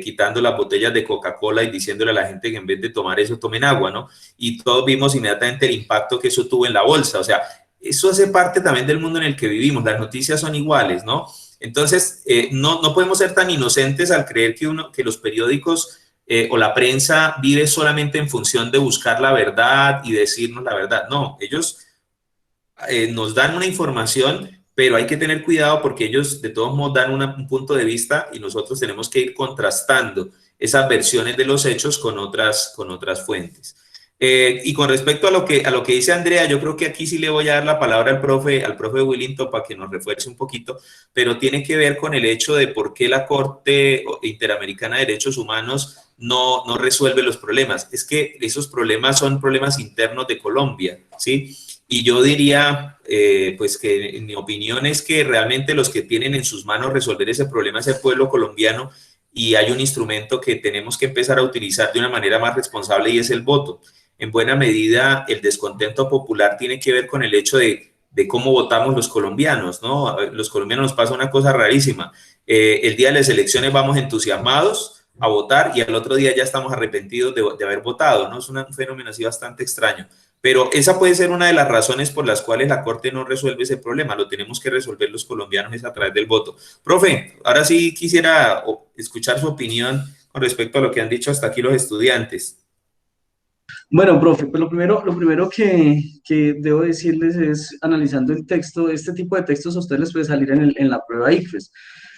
quitando las botellas de Coca-Cola y diciéndole a la gente que en vez de tomar eso tomen agua, ¿no? Y todos vimos inmediatamente el impacto que eso tuvo en la bolsa. O sea, eso hace parte también del mundo en el que vivimos. Las noticias son iguales, ¿no? Entonces, no podemos ser tan inocentes al creer que los periódicos o la prensa vive solamente en función de buscar la verdad y decirnos la verdad. No, ellos nos dan una información, pero hay que tener cuidado porque ellos de todos modos dan un punto de vista y nosotros tenemos que ir contrastando esas versiones de los hechos con otras fuentes. Y con respecto a lo que dice Andrea, yo creo que aquí sí le voy a dar la palabra al profe Willington para que nos refuerce un poquito, pero tiene que ver con el hecho de por qué la Corte Interamericana de Derechos Humanos no resuelve los problemas. Es que esos problemas son problemas internos de Colombia, ¿sí? Y yo diría, pues que en mi opinión es que realmente los que tienen en sus manos resolver ese problema es el pueblo colombiano y hay un instrumento que tenemos que empezar a utilizar de una manera más responsable y es el voto. En buena medida, el descontento popular tiene que ver con el hecho de cómo votamos los colombianos, ¿no? Los colombianos nos pasa una cosa rarísima. El día de las elecciones vamos entusiasmados a votar y al otro día ya estamos arrepentidos de haber votado, ¿no? Es un fenómeno así bastante extraño. Pero esa puede ser una de las razones por las cuales la Corte no resuelve ese problema. Lo tenemos que resolver los colombianos es a través del voto. Profe, ahora sí quisiera escuchar su opinión con respecto a lo que han dicho hasta aquí los estudiantes. Bueno, profe, pues lo primero que debo decirles es, analizando el texto, este tipo de textos a ustedes les puede salir en la prueba ICFES.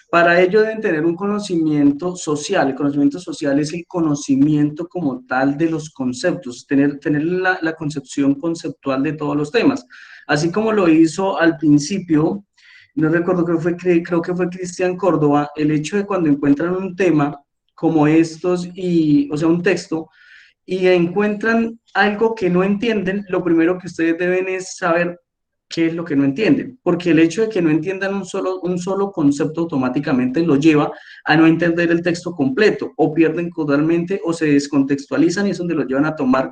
Para ello deben tener un conocimiento social. El conocimiento social es el conocimiento como tal de los conceptos, tener la concepción conceptual de todos los temas. Así como lo hizo al principio, no recuerdo creo que fue Cristian Córdoba, el hecho de cuando encuentran un tema como estos, o sea, un texto, y encuentran algo que no entienden, lo primero que ustedes deben es saber qué es lo que no entienden, porque el hecho de que no entiendan un solo concepto automáticamente lo lleva a no entender el texto completo, o pierden totalmente o se descontextualizan y es donde lo llevan a tomar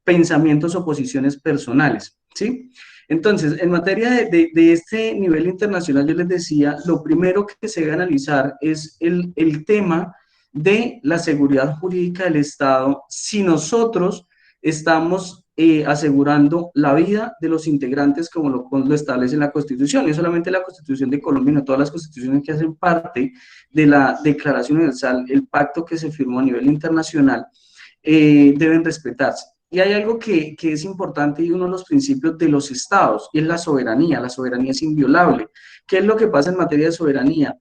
pensamientos o posiciones personales, ¿sí? Entonces, en materia de este nivel internacional, yo les decía, lo primero que se debe analizar es el tema de la seguridad jurídica del Estado si nosotros estamos asegurando la vida de los integrantes como lo establece la Constitución. No solamente la Constitución de Colombia, sino todas las constituciones que hacen parte de la Declaración Universal, el pacto que se firmó a nivel internacional, deben respetarse. Y hay algo que es importante y uno de los principios de los estados, y es la soberanía. La soberanía es inviolable. ¿Qué es lo que pasa en materia de soberanía?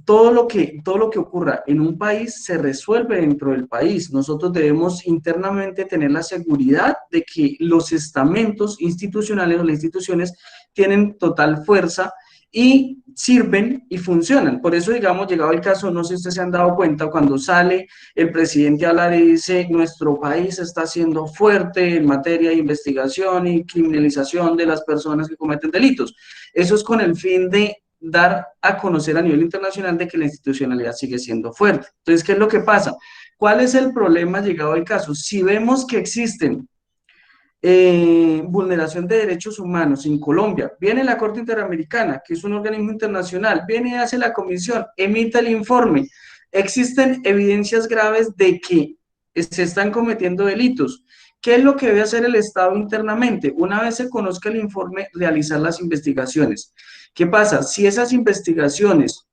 Todo lo que ocurra en un país se resuelve dentro del país. Nosotros debemos internamente tener la seguridad de que los estamentos institucionales o las instituciones tienen total fuerza y sirven y funcionan. Por eso, digamos, llegado el caso, no sé si ustedes se han dado cuenta, cuando sale el presidente a hablar y dice, nuestro país está siendo fuerte en materia de investigación y criminalización de las personas que cometen delitos. Eso es con el fin de dar a conocer a nivel internacional de que la institucionalidad sigue siendo fuerte. Entonces, ¿qué es lo que pasa? ¿Cuál es el problema llegado al caso? Si vemos que existen vulneración de derechos humanos en Colombia, viene la Corte Interamericana, que es un organismo internacional, viene y hace la comisión, emite el informe, existen evidencias graves de que se están cometiendo delitos. ¿Qué es lo que debe hacer el Estado internamente? Una vez se conozca el informe, realizar las investigaciones. ¿Qué pasa? Si esas investigaciones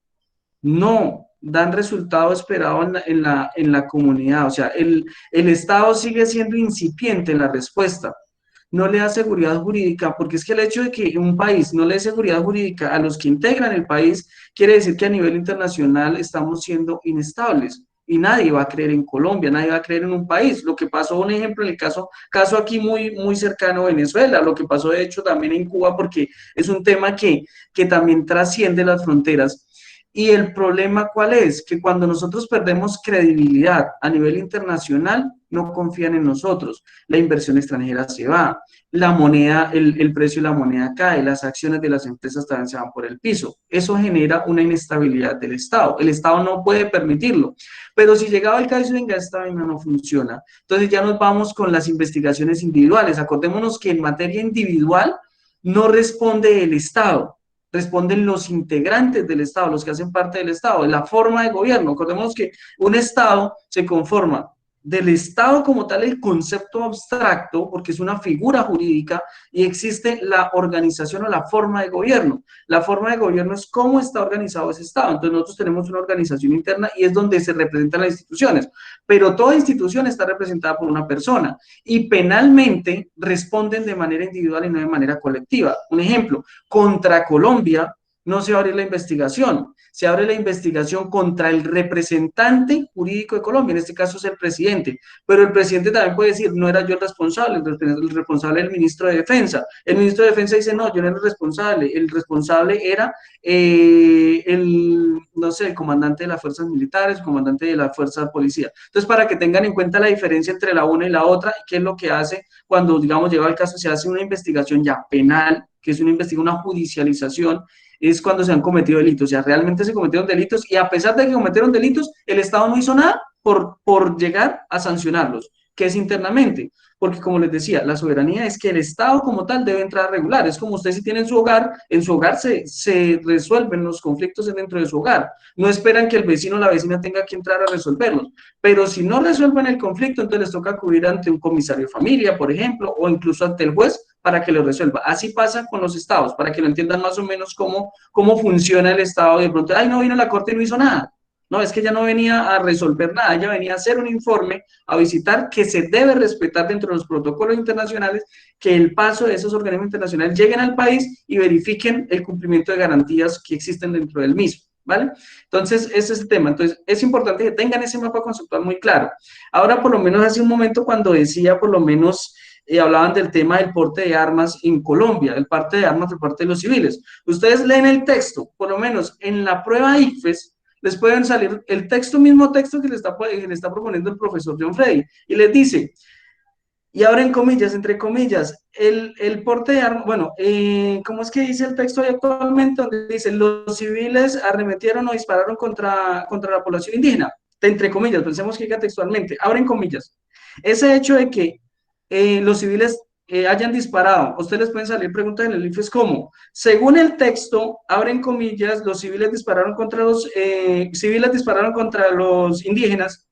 no dan resultado esperado en la comunidad, o sea, el Estado sigue siendo incipiente en la respuesta, no le da seguridad jurídica, porque es que el hecho de que un país no le dé seguridad jurídica a los que integran el país, quiere decir que a nivel internacional estamos siendo inestables. Y nadie va a creer en Colombia, nadie va a creer en un país. Lo que pasó, un ejemplo, en el caso aquí muy cercano a Venezuela, lo que pasó de hecho también en Cuba, porque es un tema que también trasciende las fronteras. Y el problema, ¿cuál es? Que cuando nosotros perdemos credibilidad a nivel internacional, no confían en nosotros. La inversión extranjera se va, la moneda, el precio de la moneda cae, las acciones de las empresas también se van por el piso. Eso genera una inestabilidad del Estado. El Estado no puede permitirlo. Pero si llegaba el caso, venga, esta vaina no funciona. Entonces ya nos vamos con las investigaciones individuales. Acordémonos que en materia individual no responde el Estado. responden los integrantes del Estado, los que hacen parte del Estado, de la forma de gobierno. Acordemos que un Estado se conforma del Estado como tal, el concepto abstracto, porque es una figura jurídica, y existe la organización o la forma de gobierno. La forma de gobierno es cómo está organizado ese Estado. Entonces nosotros tenemos una organización interna y es donde se representan las instituciones, pero toda institución está representada por una persona y penalmente responden de manera individual y no de manera colectiva. Un ejemplo, contra Colombia no se va a abrir la investigación, se abre la investigación contra el representante jurídico de Colombia, en este caso es el presidente, pero el presidente también puede decir, no era yo el responsable es el ministro de Defensa. El ministro de Defensa dice, no, yo no era el responsable era no sé, el comandante de las fuerzas militares, el comandante de la fuerza de policía. Entonces, para que tengan en cuenta la diferencia entre la una y la otra, qué es lo que hace cuando, digamos, llega el caso, se hace una investigación ya penal, que es una judicialización, es cuando se han cometido delitos, o sea, realmente se cometieron delitos y a pesar de que cometieron delitos, el Estado no hizo nada por llegar a sancionarlos, que es internamente, porque como les decía, la soberanía es que el Estado como tal debe entrar a regular, es como usted si tiene en su hogar se resuelven los conflictos dentro de su hogar, no esperan que el vecino o la vecina tenga que entrar a resolverlos, pero si no resuelven el conflicto, entonces les toca acudir ante un comisario de familia, por ejemplo, o incluso ante el juez, para que lo resuelva. Así pasa con los estados, para que lo entiendan más o menos cómo funciona el estado. De pronto, ay, no vino la corte y no hizo nada. No, es que ella no venía a resolver nada, ella venía a hacer un informe, a visitar que se debe respetar dentro de los protocolos internacionales, que el paso de esos organismos internacionales lleguen al país y verifiquen el cumplimiento de garantías que existen dentro del mismo, ¿vale? Entonces, ese es el tema. Entonces, es importante que tengan ese mapa conceptual muy claro. Ahora, por lo menos hace un momento cuando decía, por lo menos, hablaban del tema del porte de armas en Colombia, el porte de armas por parte de los civiles. Ustedes leen el texto, por lo menos en la prueba ICFES, les pueden salir el mismo texto que le está proponiendo el profesor John Freddy, y les dice, y ahora en comillas, entre comillas, el porte de armas, bueno, ¿cómo es que dice el texto hoy actualmente? Donde dice, los civiles arremetieron o dispararon contra la población indígena, entre comillas, pensemos que diga textualmente, abren comillas. Ese hecho de que los civiles hayan disparado, ustedes les pueden salir preguntas en el IFES como, según el texto, abren comillas, los civiles dispararon contra los indígenas,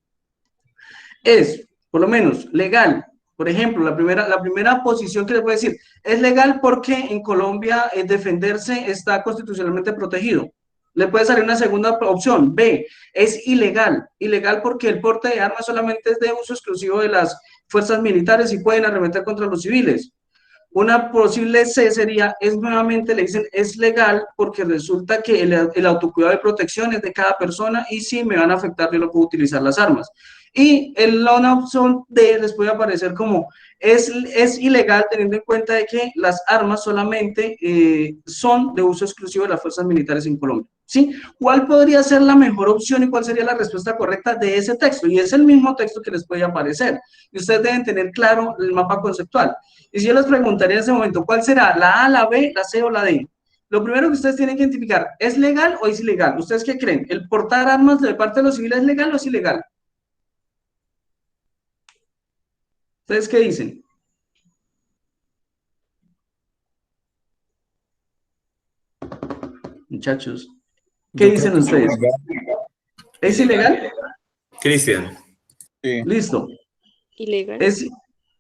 es, por lo menos, legal. Por ejemplo, la primera posición que les voy a decir, es legal porque en Colombia defenderse está constitucionalmente protegido. Le puede salir una segunda opción, B, es ilegal. Ilegal porque el porte de armas solamente es de uso exclusivo de las fuerzas militares y pueden arremeter contra los civiles. Una posible C sería, nuevamente le dicen, es legal porque resulta que el autocuidado de protección es de cada persona y si me van a afectar yo no puedo utilizar las armas. Y la opción D les puede aparecer como, es ilegal teniendo en cuenta de que las armas solamente son de uso exclusivo de las fuerzas militares en Colombia. ¿Sí? ¿Cuál podría ser la mejor opción y cuál sería la respuesta correcta de ese texto? Y es el mismo texto que les puede aparecer. Y ustedes deben tener claro el mapa conceptual. Y si yo les preguntaría en ese momento, ¿cuál será? ¿La A, la B, la C o la D? Lo primero que ustedes tienen que identificar, ¿es legal o es ilegal? ¿Ustedes qué creen? ¿El portar armas de parte de los civiles es legal o es ilegal? ¿Ustedes qué dicen? Muchachos, ¿qué dicen ustedes? ¿Es ilegal? Cristian. Sí. Listo. Ilegal.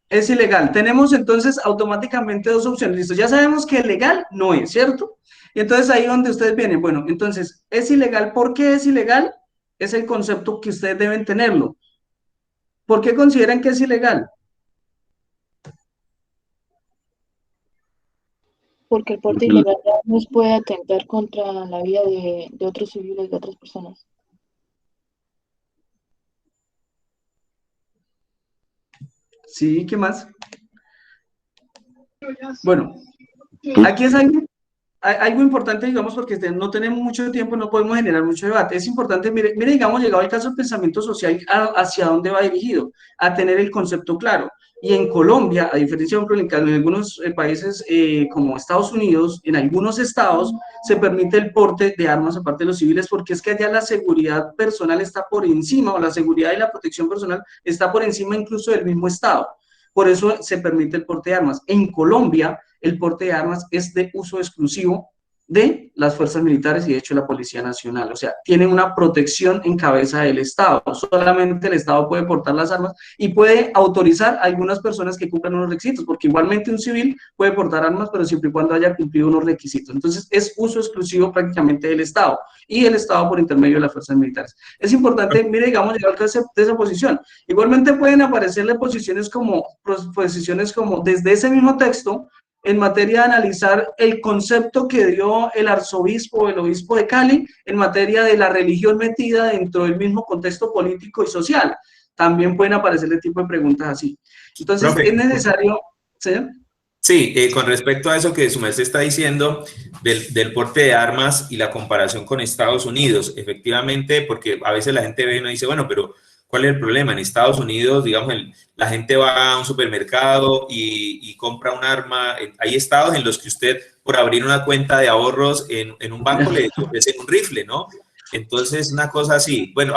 Es ilegal. Tenemos entonces automáticamente dos opciones. Listo, ya sabemos que legal no es, ¿cierto? Y entonces ahí donde ustedes vienen, bueno, entonces, ¿es ilegal? ¿Por qué es ilegal? Es el concepto que ustedes deben tenerlo. ¿Por qué consideran que es ilegal? Porque el porte ilegal de armas puede atentar contra la vida de otros civiles, de otras personas. Sí, ¿qué más? Bueno, aquí es algo importante, digamos, porque no tenemos mucho tiempo, no podemos generar mucho debate. Es importante, mire, digamos, llegado el caso del pensamiento social, hacia dónde va dirigido, a tener el concepto claro. Y en Colombia, a diferencia de en algunos países como Estados Unidos, en algunos estados se permite el porte de armas aparte de los civiles, porque es que allá la seguridad personal está por encima, o la seguridad y la protección personal está por encima incluso del mismo estado. Por eso se permite el porte de armas. En Colombia, el porte de armas es de uso exclusivo de las fuerzas militares y de hecho la Policía Nacional. O sea, tienen una protección en cabeza del Estado. Solamente el Estado puede portar las armas y puede autorizar a algunas personas que cumplan unos requisitos, porque igualmente un civil puede portar armas, pero siempre y cuando haya cumplido unos requisitos. Entonces, es uso exclusivo prácticamente del Estado y el Estado por intermedio de las fuerzas militares. Es importante, mire, digamos, llegar de esa posición. Igualmente pueden aparecerle posiciones como desde ese mismo texto, en materia de analizar el concepto que dio el arzobispo, el obispo de Cali, en materia de la religión metida dentro del mismo contexto político y social. También pueden aparecer este tipo de preguntas así. Entonces, Profe, es necesario, ¿señor? sí, con respecto a eso que su merced está diciendo del porte de armas y la comparación con Estados Unidos, efectivamente, porque a veces la gente ve y uno dice, bueno, pero ¿cuál es el problema? En Estados Unidos, digamos, la gente va a un supermercado y compra un arma. Hay estados en los que usted, por abrir una cuenta de ahorros en un banco, le ofrecen un rifle, ¿no? Entonces, una cosa así. Bueno,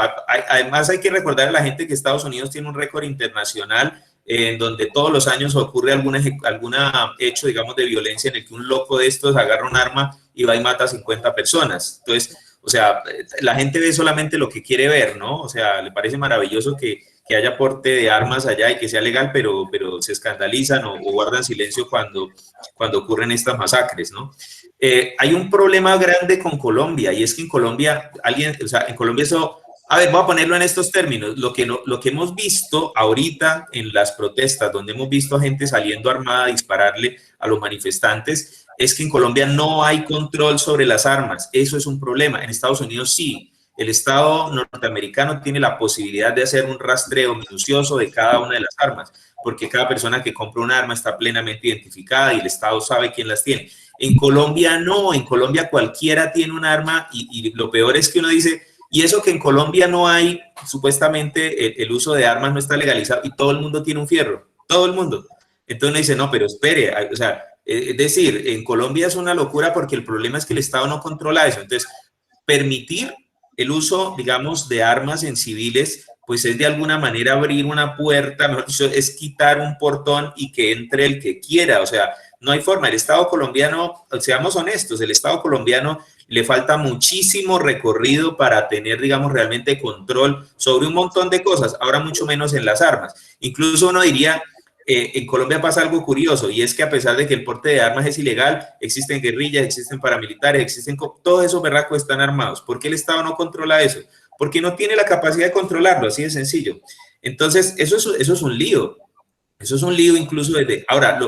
además hay que recordar a la gente que Estados Unidos tiene un récord internacional en donde todos los años ocurre alguna hecho, digamos, de violencia en el que un loco de estos agarra un arma y va y mata a 50 personas. Entonces, o sea, la gente ve solamente lo que quiere ver, ¿no? O sea, le parece maravilloso que haya porte de armas allá y que sea legal, pero se escandalizan o guardan silencio cuando ocurren estas masacres, ¿no? Hay un problema grande con Colombia y es que en Colombia, en Colombia eso... A ver, voy a ponerlo en estos términos. Lo que hemos visto ahorita en las protestas, donde hemos visto a gente saliendo armada a dispararle a los manifestantes, es que en Colombia no hay control sobre las armas. Eso es un problema. En Estados Unidos sí. El Estado norteamericano tiene la posibilidad de hacer un rastreo minucioso de cada una de las armas, porque cada persona que compra un arma está plenamente identificada y el Estado sabe quién las tiene. En Colombia no. En Colombia cualquiera tiene un arma y lo peor es que uno dice... Y eso que en Colombia no hay, supuestamente, el uso de armas no está legalizado y todo el mundo tiene un fierro, todo el mundo. Entonces uno dice, no, pero espere, o sea, es decir, en Colombia es una locura porque el problema es que el Estado no controla eso. Entonces, permitir el uso, digamos, de armas en civiles, pues es de alguna manera abrir una puerta, mejor dicho, es quitar un portón y que entre el que quiera. O sea, no hay forma. El Estado colombiano, seamos honestos, el Estado colombiano le falta muchísimo recorrido para tener, digamos, realmente control sobre un montón de cosas, ahora mucho menos en las armas. Incluso uno diría, en Colombia pasa algo curioso, y es que a pesar de que el porte de armas es ilegal, existen guerrillas, existen paramilitares, todos esos berracos están armados. ¿Por qué el Estado no controla eso? Porque no tiene la capacidad de controlarlo, así de sencillo. Entonces, eso es un lío. Eso es un lío incluso desde... Ahora,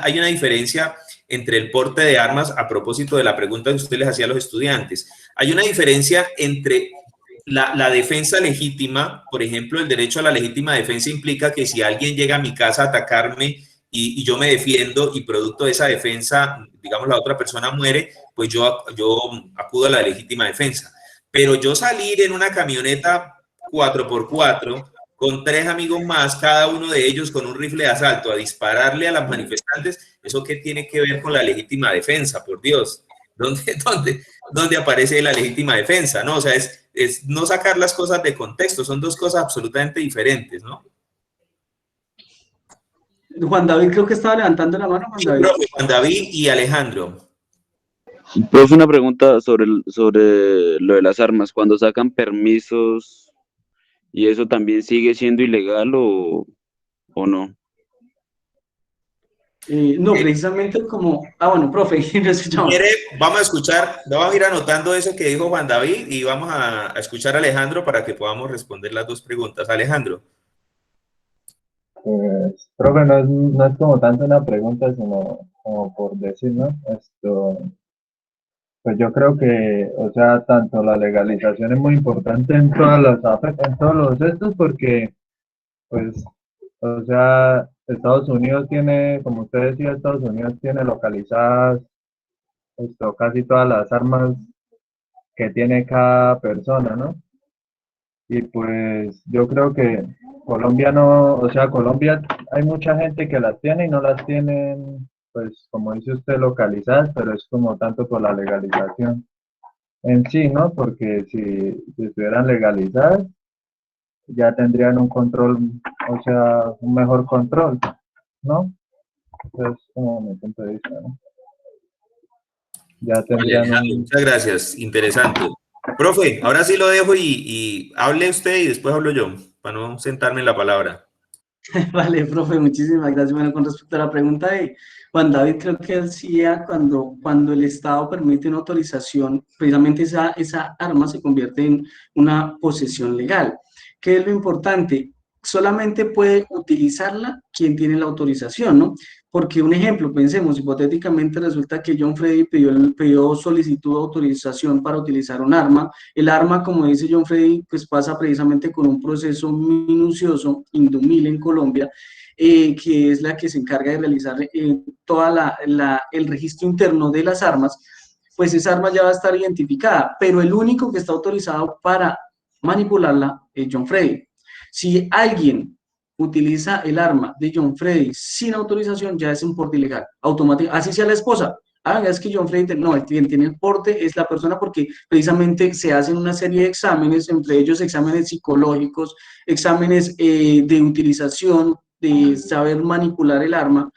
hay una diferencia entre el porte de armas, a propósito de la pregunta que usted les hacía a los estudiantes. Hay una diferencia entre la defensa legítima, por ejemplo, el derecho a la legítima defensa implica que si alguien llega a mi casa a atacarme y yo me defiendo y producto de esa defensa, digamos, la otra persona muere, pues yo acudo a la legítima defensa. Pero yo salir en una camioneta 4x4 con 3 amigos más, cada uno de ellos con un rifle de asalto, a dispararle a las manifestantes, ¿eso qué tiene que ver con la legítima defensa? Por Dios, ¿dónde aparece la legítima defensa? ¿No? O sea, es no sacar las cosas de contexto, son dos cosas absolutamente diferentes, ¿no? Juan David creo que estaba levantando la mano, Juan David. Juan David y Alejandro. Pues una pregunta sobre lo de las armas. Cuando sacan permisos, ¿y eso también sigue siendo ilegal o no? No, precisamente como... bueno, profe, no escuchamos. Vamos a ir anotando eso que dijo Juan David y vamos a escuchar a Alejandro para que podamos responder las dos preguntas. Alejandro. Pues, profe, no es como tanto una pregunta, sino como por decir, ¿no? Pues yo creo que, o sea, tanto la legalización es muy importante en en todos los estos, porque, pues, o sea, Estados Unidos tiene, como usted decía, Estados Unidos tiene localizadas casi todas las armas que tiene cada persona, ¿no? Y pues yo creo que Colombia no, o sea, Colombia hay mucha gente que las tiene y no las tienen, pues como dice usted, localizadas, pero es como tanto por la legalización en sí, ¿no? Porque si estuvieran legalizadas, ya tendrían un control, o sea, un mejor control, ¿no? Entonces, como mi punto de vista, ¿no? ya Vale, tendrían Alejandro, muchas gracias, interesante. Profe, ahora sí lo dejo y hable usted y después hablo yo, para no sentarme en la palabra. Vale, profe, muchísimas gracias. Bueno, con respecto a la pregunta de Juan David, creo que decía cuando el Estado permite una autorización, precisamente esa arma se convierte en una posesión legal. ¿Qué es lo importante? Solamente puede utilizarla quien tiene la autorización, ¿no? Porque un ejemplo, pensemos, hipotéticamente resulta que John Freddy pidió solicitud de autorización para utilizar un arma. El arma, como dice John Freddy, pues pasa precisamente con un proceso minucioso, Indumil en Colombia, que es la que se encarga de realizar el registro interno de las armas. Pues esa arma ya va a estar identificada, pero el único que está autorizado para manipularla es John Freddy. Si alguien utiliza el arma de John Freddy sin autorización, ya es un porte ilegal, automático, así sea la esposa. Ah, es que John Freddy, no, el quien tiene el porte es la persona, porque precisamente se hacen una serie de exámenes, entre ellos exámenes psicológicos, exámenes de utilización, de saber manipular el arma,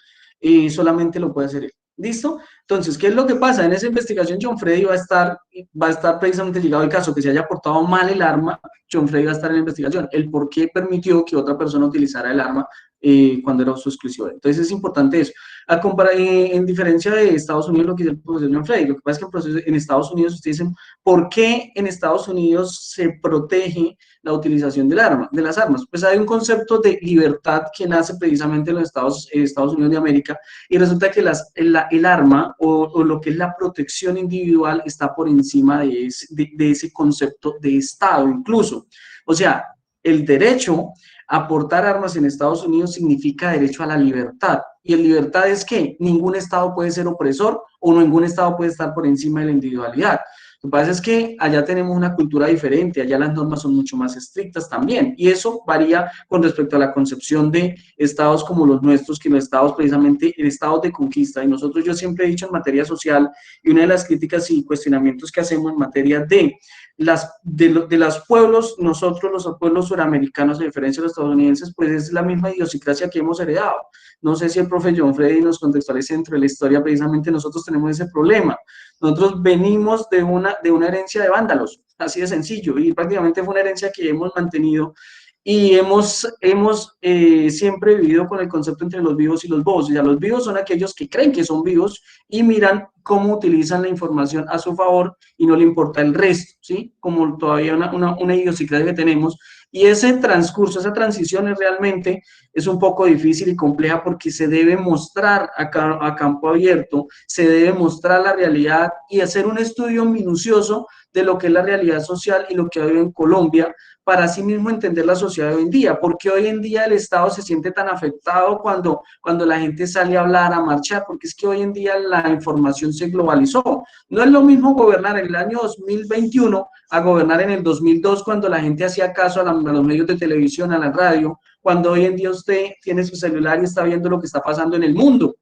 solamente lo puede hacer él. ¿Listo? Entonces, ¿qué es lo que pasa? En esa investigación John Freddy va a estar precisamente llegado el caso que se haya portado mal el arma, John Freddy va a estar en la investigación, el por qué permitió que otra persona utilizara el arma cuando era uso exclusivo. Entonces es importante eso. En diferencia de Estados Unidos, lo que dice el profesor John Freddy, lo que pasa es que en Estados Unidos, ustedes dicen, ¿por qué en Estados Unidos se protege la utilización de las armas? Pues hay un concepto de libertad que nace precisamente en los Estados Unidos de América, y resulta que el arma o lo que es la protección individual está por encima de ese concepto de Estado incluso. O sea, el derecho a portar armas en Estados Unidos significa derecho a la libertad. Y el libertad es que ningún Estado puede ser opresor o ningún Estado puede estar por encima de la individualidad. Lo que pasa es que allá tenemos una cultura diferente, allá las normas son mucho más estrictas también, y eso varía con respecto a la concepción de estados como los nuestros, que los estados precisamente, el estado de conquista, y nosotros, yo siempre he dicho en materia social, y una de las críticas y cuestionamientos que hacemos en materia de los pueblos, nosotros los pueblos suramericanos, a diferencia de los estadounidenses, pues es la misma idiosincrasia que hemos heredado. No sé si el profe John Freddy nos contextualiza dentro de la historia, precisamente nosotros tenemos ese problema. Nosotros venimos de una herencia de vándalos, así de sencillo, y prácticamente fue una herencia que hemos mantenido, y hemos siempre vivido con el concepto entre los vivos y los bobos. O sea, los vivos son aquellos que creen que son vivos y miran cómo utilizan la información a su favor y no le importa el resto, ¿sí? Como todavía una idiosincrasia que tenemos. Y ese transcurso, esa transición realmente es un poco difícil y compleja, porque se debe mostrar a campo abierto, se debe mostrar la realidad y hacer un estudio minucioso de lo que es la realidad social y lo que hay en Colombia, para así mismo entender la sociedad de hoy en día, porque hoy en día el Estado se siente tan afectado cuando la gente sale a hablar, a marchar, porque es que hoy en día la información se globalizó. No es lo mismo gobernar en el año 2021 a gobernar en el 2002, cuando la gente hacía caso a los medios de televisión, a la radio, cuando hoy en día usted tiene su celular y está viendo lo que está pasando en el mundo.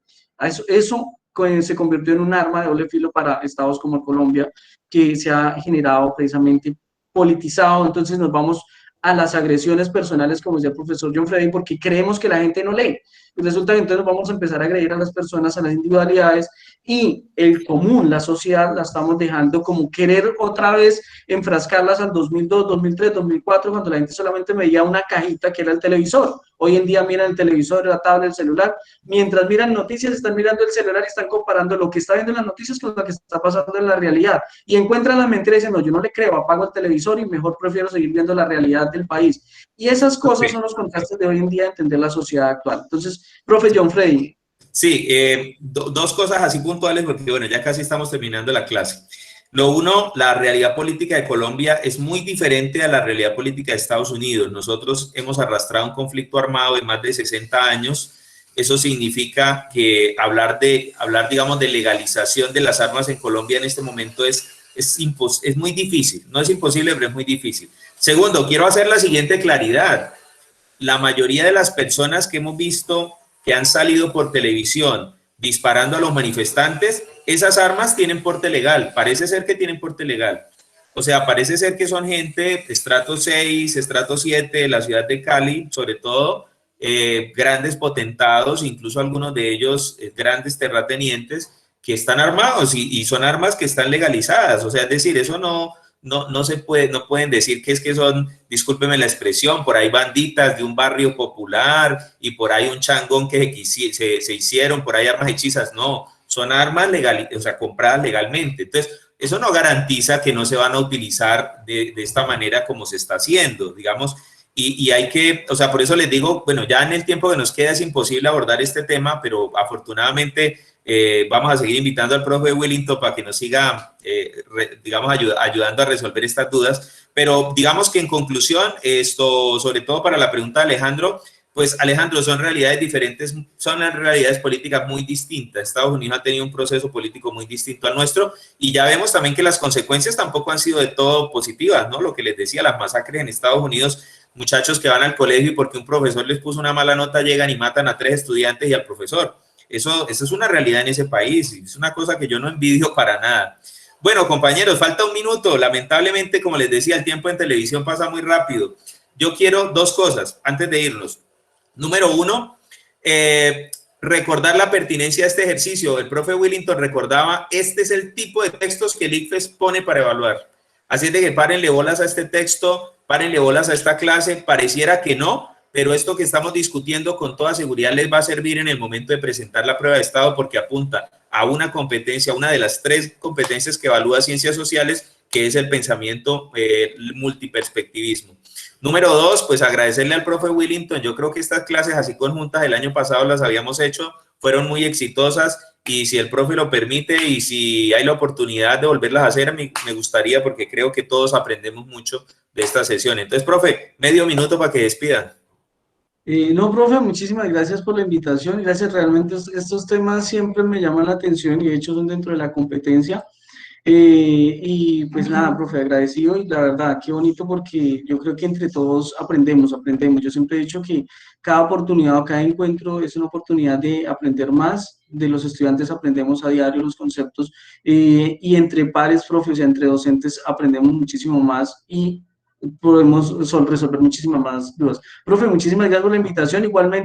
Eso se convirtió en un arma de doble filo para estados como Colombia, que se ha generado precisamente politizado. Entonces nos vamos a las agresiones personales, como decía el profesor John Freddy, porque creemos que la gente no lee. Y resulta que entonces vamos a empezar a agredir a las personas, a las individualidades, y el común, la sociedad, la estamos dejando como querer otra vez enfrascarlas al 2002, 2003, 2004, cuando la gente solamente veía una cajita que era el televisor. Hoy en día miran el televisor, la tablet, el celular. Mientras miran noticias, están mirando el celular y están comparando lo que está viendo en las noticias con lo que está pasando en la realidad. Y encuentran la mentira y dicen, no, yo no le creo, apago el televisor y mejor prefiero seguir viendo la realidad del país. Y esas cosas son los contrastes de hoy en día de entender la sociedad actual. Entonces, profe John Freddy. Sí, dos cosas así puntuales, porque bueno, ya casi estamos terminando la clase. Lo uno, la realidad política de Colombia es muy diferente a la realidad política de Estados Unidos. Nosotros hemos arrastrado un conflicto armado de más de 60 años. Eso significa que hablar, digamos, de legalización de las armas en Colombia en este momento es muy difícil. No es imposible, pero es muy difícil. Segundo, quiero hacer la siguiente claridad. La mayoría de las personas que hemos visto que han salido por televisión disparando a los manifestantes, esas armas tienen porte legal. Parece ser que tienen porte legal. O sea, parece ser que son gente estrato 6, estrato 7 de la ciudad de Cali, sobre todo grandes potentados, incluso algunos de ellos grandes terratenientes, que están armados y son armas que están legalizadas, o sea, es decir, eso no se puede, no pueden decir que es que son, discúlpeme la expresión, por ahí banditas de un barrio popular y por ahí un changón que se hicieron, por ahí armas hechizas, no, son armas legales, o sea, compradas legalmente. Entonces, eso no garantiza que no se van a utilizar de esta manera como se está haciendo, digamos, y hay que, o sea, por eso les digo, bueno, ya en el tiempo que nos queda es imposible abordar este tema, pero afortunadamente vamos a seguir invitando al profe Willington para que nos siga, digamos, ayudando a resolver estas dudas. Pero digamos que en conclusión, esto, sobre todo para la pregunta de Alejandro, pues Alejandro, son realidades diferentes, son realidades políticas muy distintas. Estados Unidos ha tenido un proceso político muy distinto al nuestro y ya vemos también que las consecuencias tampoco han sido de todo positivas, ¿no? Lo que les decía, las masacres en Estados Unidos, muchachos que van al colegio y porque un profesor les puso una mala nota llegan y matan a 3 estudiantes y al profesor. Eso es una realidad en ese país, es una cosa que yo no envidio para nada. Bueno, compañeros, falta un minuto. Lamentablemente, como les decía, el tiempo en televisión pasa muy rápido. Yo quiero 2 cosas antes de irnos. Número 1, recordar la pertinencia de este ejercicio. El profe Willington recordaba, este es el tipo de textos que el ICFES pone para evaluar. Así es de que párenle bolas a este texto, párenle bolas a esta clase, pareciera que no, pero esto que estamos discutiendo con toda seguridad les va a servir en el momento de presentar la prueba de estado porque apunta a una competencia, una de las 3 competencias que evalúa ciencias sociales, que es el pensamiento multiperspectivismo. Número 2, pues agradecerle al profe Willington. Yo creo que estas clases así conjuntas el año pasado las habíamos hecho, fueron muy exitosas y si el profe lo permite y si hay la oportunidad de volverlas a hacer, me gustaría porque creo que todos aprendemos mucho de esta sesión. Entonces, profe, medio minuto para que despidan. No, profe, muchísimas gracias por la invitación. Gracias, realmente estos temas siempre me llaman la atención y de hecho son dentro de la competencia. Y pues nada, profe, agradecido y la verdad, qué bonito porque yo creo que entre todos aprendemos. Yo siempre he dicho que cada oportunidad o cada encuentro es una oportunidad de aprender más. De los estudiantes aprendemos a diario los conceptos y entre pares, profe, o sea, entre docentes aprendemos muchísimo más y podemos resolver muchísimas más dudas. Profe, muchísimas gracias por la invitación. Igualmente.